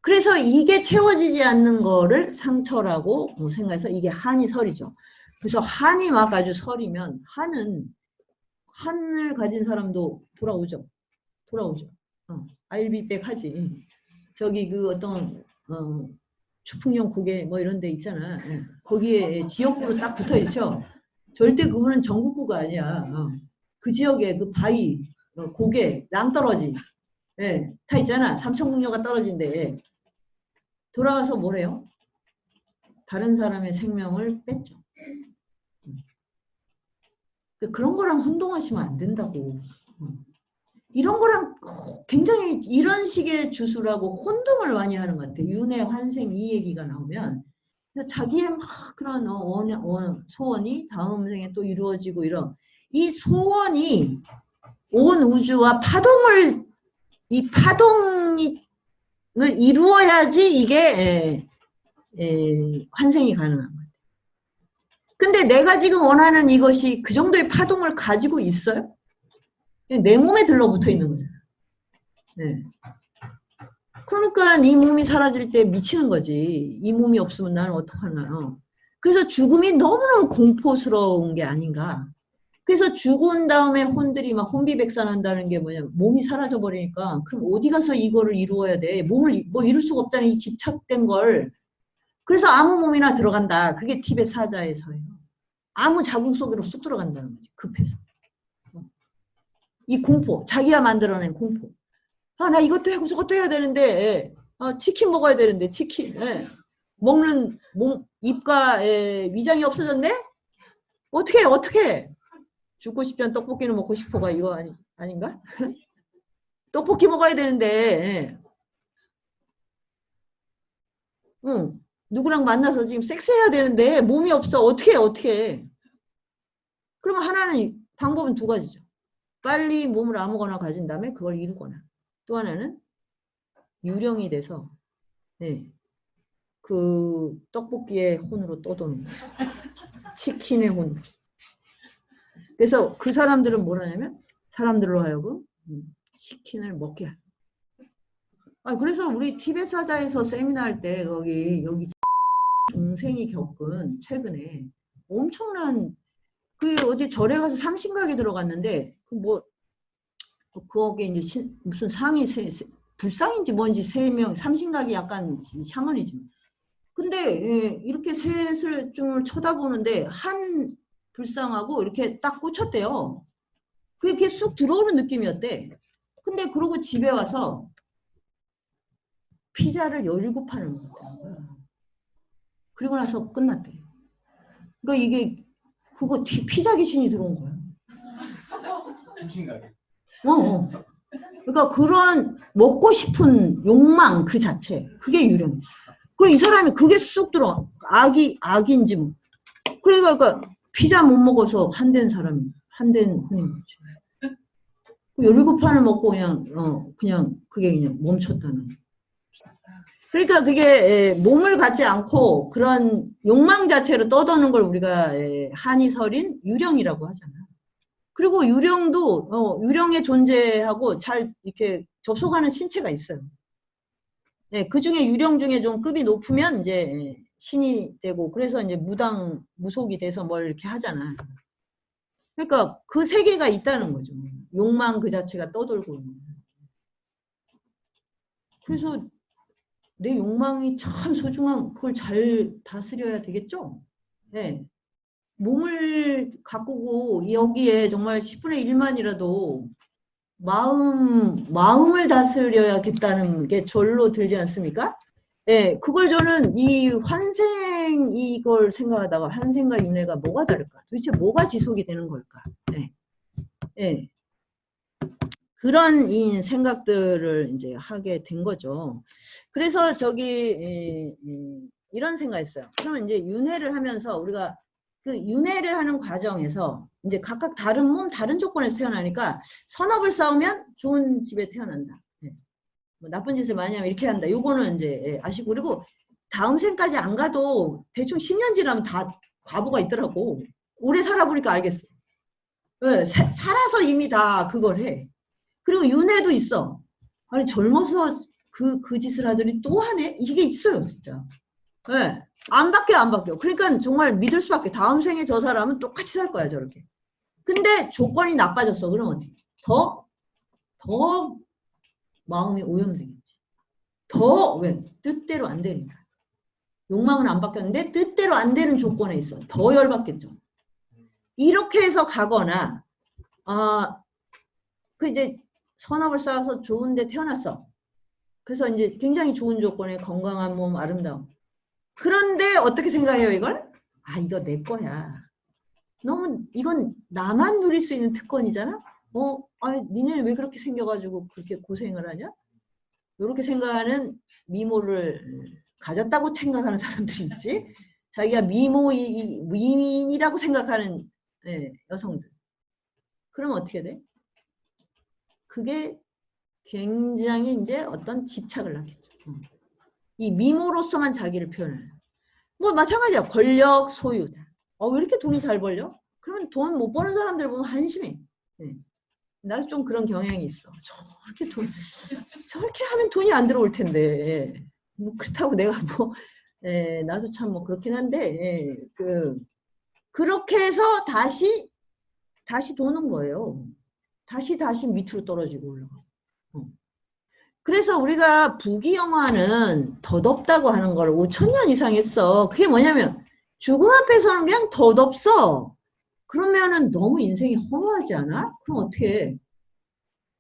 그래서 이게 채워지지 않는 거를 상처라고 생각해서 이게 한이 설이죠. 그래서 한이 막 아주 설이면 한을 가진 사람도 돌아오죠. 알비백 하지. 저기 그 어떤 추풍령 고개 뭐 이런 데 있잖아. 거기에 지역구로 딱 붙어 있죠. 절대 그거는 전국구가 아니야. 그 지역에 그 바위, 고개, 낭떠러지 다 있잖아. 삼천궁녀가 떨어진데 돌아와서 뭐래요? 다른 사람의 생명을 뺐죠. 그런 거랑 혼동하시면 안 된다고. 이런 거랑 굉장히 이런 식의 주술하고 혼동을 많이 하는 것 같아요. 윤회, 환생 이 얘기가 나오면 자기의 막 그런 소원이 다음 생에 또 이루어지고 이런 이 소원이 온 우주와 이 파동을 이루어야지 이게 환생이 가능한 거예요. 근데 내가 지금 원하는 이것이 그 정도의 파동을 가지고 있어요? 내 몸에 들러붙어 있는 거잖아. 그러니까 이 몸이 사라질 때 미치는 거지. 이 몸이 없으면 나는 어떡하나. 그래서 죽음이 너무너무 공포스러운 게 아닌가. 그래서 죽은 다음에 혼들이 막 혼비백산한다는 게 뭐냐. 몸이 사라져 버리니까 그럼 어디 가서 이거를 이루어야 돼. 몸을 뭐 이룰 수가 없잖아. 이 집착된 걸. 그래서 아무 몸이나 들어간다. 그게 티베트 사자에서예요. 아무 자궁 속으로 쑥 들어간다는 거지. 급해서. 이 공포. 자기가 만들어낸 공포. 나 이것도 하고 저것도 해야 되는데 치킨 먹어야 되는데 치킨. 먹는 입과 위장이 없어졌네? 어떻게 죽고 싶으면 떡볶이는 먹고 싶어가 이거 아닌가? 떡볶이 먹어야 되는데 누구랑 만나서 지금 섹스해야 되는데 몸이 없어. 어떻게 그러면 방법은 두 가지죠. 빨리 몸을 아무거나 가진 다음에 그걸 이루거나 또 하나는 유령이 돼서 그 떡볶이의 혼으로 떠도는 거예요. 치킨의 혼으로. 그래서 그 사람들은 뭘 하냐면 사람들로 하여금 치킨을 먹게 하는 거예요. 그래서 우리 티베트 사자에서 세미나 할 때 여기 동생이 겪은 최근에 엄청난 그 어디 절에 가서 삼신각에 들어갔는데 거기에 이제 무슨 상이 불상인지 뭔지 3명 삼신각이 약간 샤머니즘. 근데 이렇게 셋을 좀 쳐다보는데 한 불상하고 이렇게 딱 꽂혔대요. 그게 쑥 들어오는 느낌이었대. 근데 그러고 집에 와서 피자를 17판을 먹었다는 거야. 그리고 나서 끝났대. 그러니까 그거 피자 귀신이 들어온 거야. 삼신각에. 그러니까 그런 먹고 싶은 욕망 그 자체 그게 유령. 그리고 이 사람이 그게 쑥 들어. 악인지 뭐. 그러니까 피자 못 먹어서 한된 혼인 거지. 17판을 먹고 그냥 그게 그냥 멈췄다는. 그러니까 그게 몸을 갖지 않고 그런 욕망 자체로 떠도는 걸 우리가 한이설인 유령이라고 하잖아. 그리고 유령의 존재하고 잘 이렇게 접속하는 신체가 있어요. 그 중에 유령 중에 좀 급이 높으면 이제 신이 되고 그래서 이제 무속이 돼서 뭘 이렇게 하잖아. 그러니까 그 세계가 있다는 거죠. 욕망 그 자체가 떠돌고 있는. 그래서 내 욕망이 참 소중한 그걸 잘 다스려야 되겠죠. 네. 몸을 가꾸고 여기에 정말 10분의 1만이라도 마음을 다스려야겠다는 게 절로 들지 않습니까? 예, 그걸 저는 이 환생 이걸 생각하다가 환생과 윤회가 뭐가 다를까? 도대체 뭐가 지속이 되는 걸까? 예. 예. 그런 이 생각들을 이제 하게 된 거죠. 그래서 저기 이런 생각했어요. 그러면 이제 윤회를 하면서 우리가 그 윤회를 하는 과정에서 이제 각각 다른 몸, 다른 조건에서 태어나니까 선업을 쌓으면 좋은 집에 태어난다. 예. 뭐 나쁜 짓을 많이 하면 이렇게 한다. 요거는 이제 아시고 그리고 다음 생까지 안 가도 대충 10년 지나면 다 과보가 있더라고. 오래 살아보니까 알겠어. 예, 살아서 이미 다 그걸 해. 그리고 윤회도 있어. 아니 젊어서 그 짓을 하더니 또 하네? 이게 있어요 진짜. 네. 안 바뀌어 안 바뀌어. 그러니까 정말 믿을 수밖에. 다음 생에 저 사람은 똑같이 살 거야 저렇게. 근데 조건이 나빠졌어. 그럼 어떻게? 더 마음이 오염되겠지. 더 왜? 뜻대로 안 되니까. 욕망은 안 바뀌었는데 뜻대로 안 되는 조건에 있어. 더 열받겠죠. 이렇게 해서 가거나 그 이제 선업을 쌓아서 좋은 데 태어났어. 그래서 이제 굉장히 좋은 조건에 건강한 몸, 아름다움. 그런데 어떻게 생각해요, 이걸? 아, 이거 내 거야. 너무, 이건 나만 누릴 수 있는 특권이잖아? 니네 왜 그렇게 생겨가지고 그렇게 고생을 하냐? 이렇게 생각하는 미모를 가졌다고 생각하는 사람들이 있지? 자기가 미인이라고 생각하는 여성들. 그러면 어떻게 돼? 그게 굉장히 이제 어떤 집착을 낳겠죠. 이 미모로서만 자기를 표현해요. 뭐 마찬가지야. 권력, 소유. 왜 이렇게 돈이 잘 벌려? 그러면 돈 못 버는 사람들 보면 한심해. 네. 나도 좀 그런 경향이 있어. 저렇게 하면 돈이 안 들어올 텐데. 뭐 그렇다고 내가 뭐 나도 참 뭐 그렇긴 한데 그렇게 해서 다시 도는 거예요. 다시 밑으로 떨어지고 올라가. 그래서 우리가 부귀영화는 덧없다고 하는 걸 5,000년 이상 했어. 그게 뭐냐면 죽음 앞에서는 그냥 덧없어. 그러면은 너무 인생이 허무하지 않아? 그럼 어떻게 해?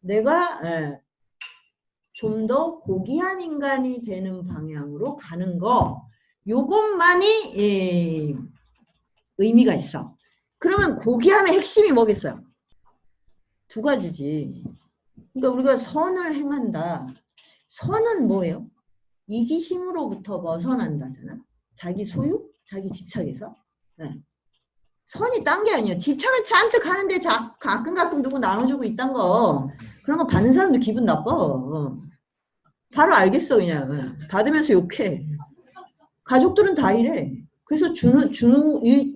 내가 좀 더 고귀한 인간이 되는 방향으로 가는 거 요것만이 의미가 있어. 그러면 고귀함의 핵심이 뭐겠어요? 두 가지지. 그러니까 우리가 선을 행한다. 선은 뭐예요? 이기심으로부터 벗어난다잖아. 자기 소유? 자기 집착에서. 네. 선이 딴 게 아니에요. 집착을 잔뜩 하는데 가끔 누구 나눠주고 있단 거. 그런 거 받는 사람도 기분 나빠. 바로 알겠어 그냥. 받으면서 욕해. 가족들은 다 이래. 그래서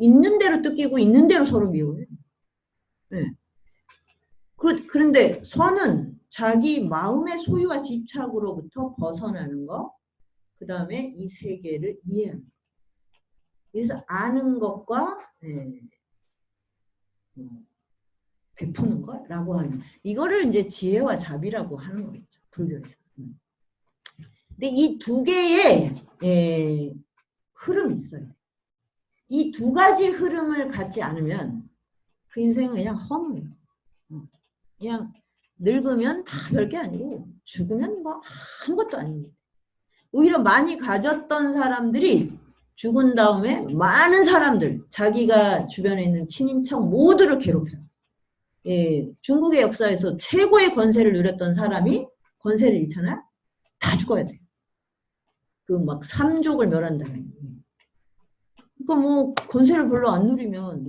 있는 대로 뜯기고 있는 대로 서로 미워해. 네. 그런데 선은 자기 마음의 소유와 집착으로부터 벗어나는 거, 그 다음에 이 세계를 이해하는 거. 그래서 아는 것과 베푸는 거라고 하는 이거를 이제 지혜와 자비라고 하는 거겠죠. 불교에서. 근데 이 두 개의 흐름이 있어요. 이 두 가지 흐름을 갖지 않으면 그 인생은 그냥 허무해요. 그냥 늙으면 다 별게 아니고 죽으면 뭐 아무것도 아닙니다. 오히려 많이 가졌던 사람들이 죽은 다음에 많은 사람들, 자기가 주변에 있는 친인척 모두를 괴롭혀요. 중국의 역사에서 최고의 권세를 누렸던 사람이 권세를 잃잖아요. 다 죽어야 돼요. 그 막 삼족을 멸한다. 그러니까 뭐 권세를 별로 안 누리면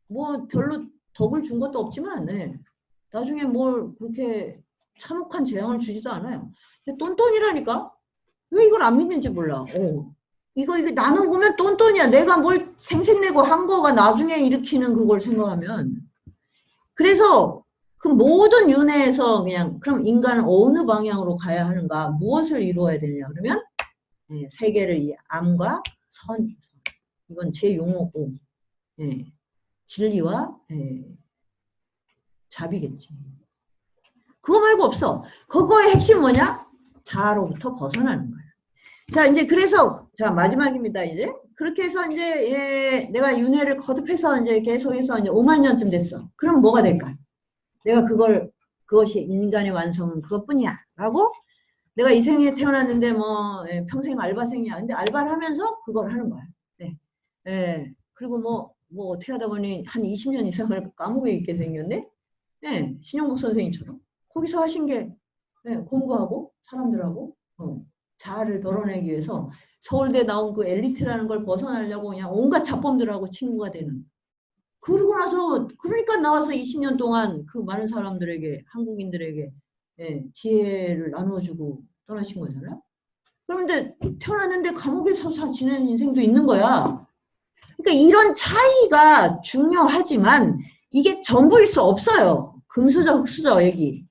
뭐 별로 덕을 준 것도 없지만 나중에 뭘 그렇게 참혹한 재앙을 주지도 않아요. 근데 똔똔이라니까? 왜 이걸 안 믿는지 몰라. 이거 나눠보면 똔똔이야. 내가 뭘 생색내고 한 거가 나중에 일으키는 그걸 생각하면. 그래서 그 모든 윤회에서 그냥 그럼 인간은 어느 방향으로 가야 하는가? 무엇을 이루어야 되냐? 그러면 예, 세계를 이 암과 선, 이건 제 용어고, 예, 진리와 예, 자비겠지. 그거 말고 없어. 그거의 핵심 뭐냐? 자아로부터 벗어나는 거야. 자, 이제 그래서 자 마지막입니다. 이제 그렇게 해서 이제 예, 내가 윤회를 거듭해서 이제 계속해서 이제 5만 년쯤 됐어. 그럼 뭐가 될까? 내가 그것이 인간의 완성은 그것뿐이야라고 내가 이 생에 태어났는데 뭐 예, 평생 알바생이야. 근데 알바를 하면서 그걸 하는 거야. 네. 예. 그리고 뭐 어떻게 하다 보니 한 20년 이상을 감옥에 있게 생겼네. 예. 신영복 선생님처럼 거기서 하신 게 예, 공부하고 사람들하고 자아를 덜어내기 위해서 서울대 나온 그 엘리트라는 걸 벗어나려고 그냥 온갖 잡범들하고 친구가 되는. 그러고 나서 그러니까 나와서 20년 동안 그 많은 사람들에게 한국인들에게 예, 지혜를 나눠주고 떠나신 거잖아요. 그런데 태어났는데 감옥에서 지내는 인생도 있는 거야. 그러니까 이런 차이가 중요하지만 이게 전부일 수 없어요. 금수저 흑수저 얘기.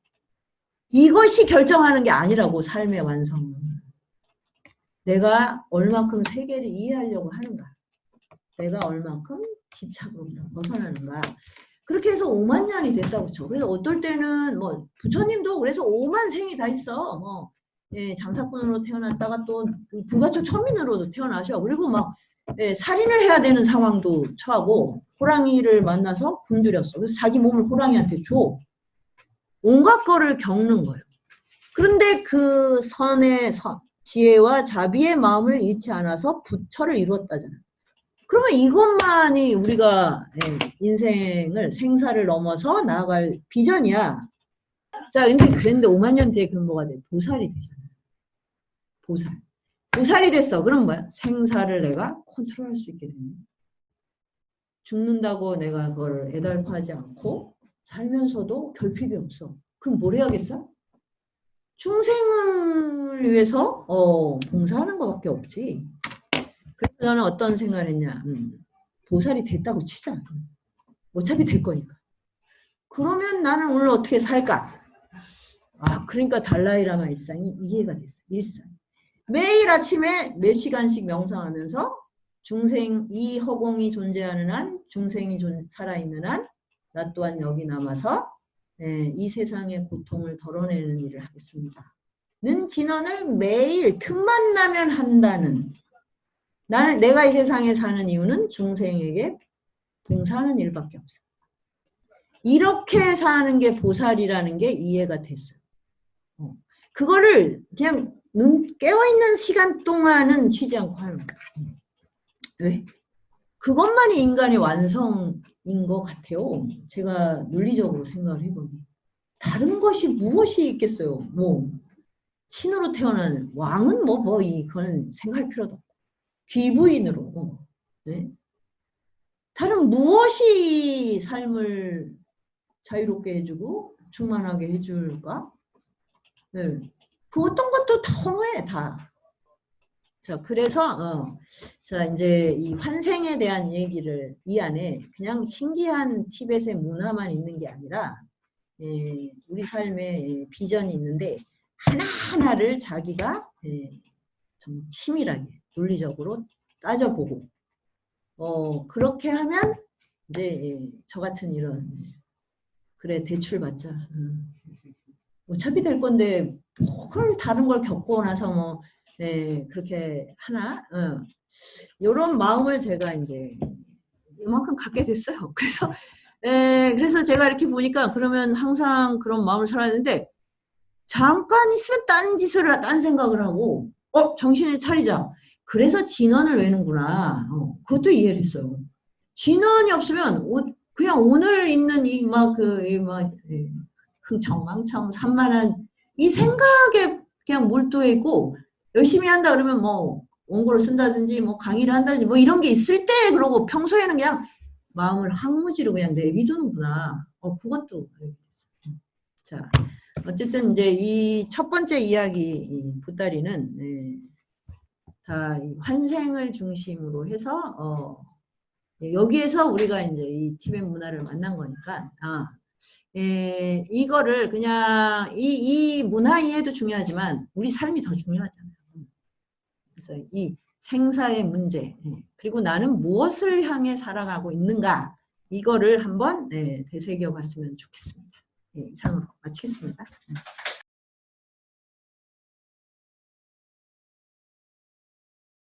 이것이 결정하는 게 아니라고 삶의 완성은. 내가 얼만큼 세계를 이해하려고 하는가. 내가 얼만큼 집착으로부터 벗어나는가. 그렇게 해서 5만 년이 됐다고 쳐. 그래서 어떨 때는 뭐 부처님도 그래서 5만 생이 다 있어. 뭐 예, 장사꾼으로 태어났다가 또 불가촉 천민으로도 태어나셔. 그리고 막 예, 살인을 해야 되는 상황도 처하고 호랑이를 만나서 굶주렸어. 그래서 자기 몸을 호랑이한테 줘. 온갖 거를 겪는 거예요. 그런데 그 지혜와 자비의 마음을 잃지 않아서 부처를 이루었다잖아. 그러면 이것만이 우리가 인생을 생사를 넘어서 나아갈 비전이야. 자, 근데 그런데 5만 년 뒤에 그럼 뭐가 돼? 보살이 되잖아. 보살이 됐어. 그럼 뭐야? 생사를 내가 컨트롤할 수 있게 되는. 죽는다고 내가 그걸 애달파하지 않고 살면서도 결핍이 없어. 그럼 뭘 해야겠어? 중생을 위해서 봉사하는 것밖에 없지. 그래서 저는 어떤 생각을 했냐. 보살이 됐다고 치자. 어차피 될 거니까. 그러면 나는 오늘 어떻게 살까? 아, 그러니까 달라이라마 일상이 이해가 됐어. 일상. 매일 아침에 몇 시간씩 명상하면서 중생, 이 허공이 존재하는 한, 중생이 살아있는 한, 나 또한 여기 남아서 이 세상의 고통을 덜어내는 일을 하겠습니다. 는 진언을 매일 틈만 나면 한다는. 내가 이 세상에 사는 이유는 중생에게 봉사하는 일밖에 없어. 이렇게 사는 게 보살이라는 게 이해가 됐어요. 그거를 그냥 깨어있는 시간 동안은 쉬지 않고 하는 거예요. 왜? 그것만이 인간의 완성인 것 같아요. 제가 논리적으로 생각을 해보니. 다른 것이 무엇이 있겠어요? 뭐 신으로 태어난 왕은 이거는 생각할 필요도 없고. 귀부인으로. 네? 다른 무엇이 삶을 자유롭게 해주고 충만하게 해줄까? 네. 그 어떤 것도 다 허무해, 다. 자, 그래서, 자, 이제 이 환생에 대한 얘기를 이 안에 그냥 신기한 티벳의 문화만 있는 게 아니라, 우리 삶에 비전이 있는데, 하나하나를 자기가 좀 치밀하게, 논리적으로 따져보고, 그렇게 하면, 이제 저 같은 이런, 그래, 대출 받자. 어차피 될 건데, 그걸 다른 걸 겪고 나서 그렇게 하나? 이런 마음을 제가 이제 이만큼 갖게 됐어요. 그래서 제가 이렇게 보니까 그러면 항상 그런 마음을 살아야 되는데, 잠깐 있으면 딴 생각을 하고, 정신을 차리자. 그래서 진언을 외는구나. 그것도 이해를 했어요. 진언이 없으면, 그냥 오늘 있는 흥청망청 산만한 이 생각에 그냥 몰두해 있고, 열심히 한다 그러면 원고를 쓴다든지, 강의를 한다든지, 이런 게 있을 때, 그러고 평소에는 그냥 마음을 항무지로 그냥 내비두는구나. 그것도. 자, 어쨌든 이제 이 첫 번째 이야기, 보따리는, 다 환생을 중심으로 해서, 여기에서 우리가 이제 이 티벳 문화를 만난 거니까, 이거를 그냥 이 문화 이해도 중요하지만 우리 삶이 더 중요하잖아요. 그래서 이 생사의 문제, 그리고 나는 무엇을 향해 살아가고 있는가, 이거를 한번 되새겨 봤으면 좋겠습니다. 이상으로 마치겠습니다.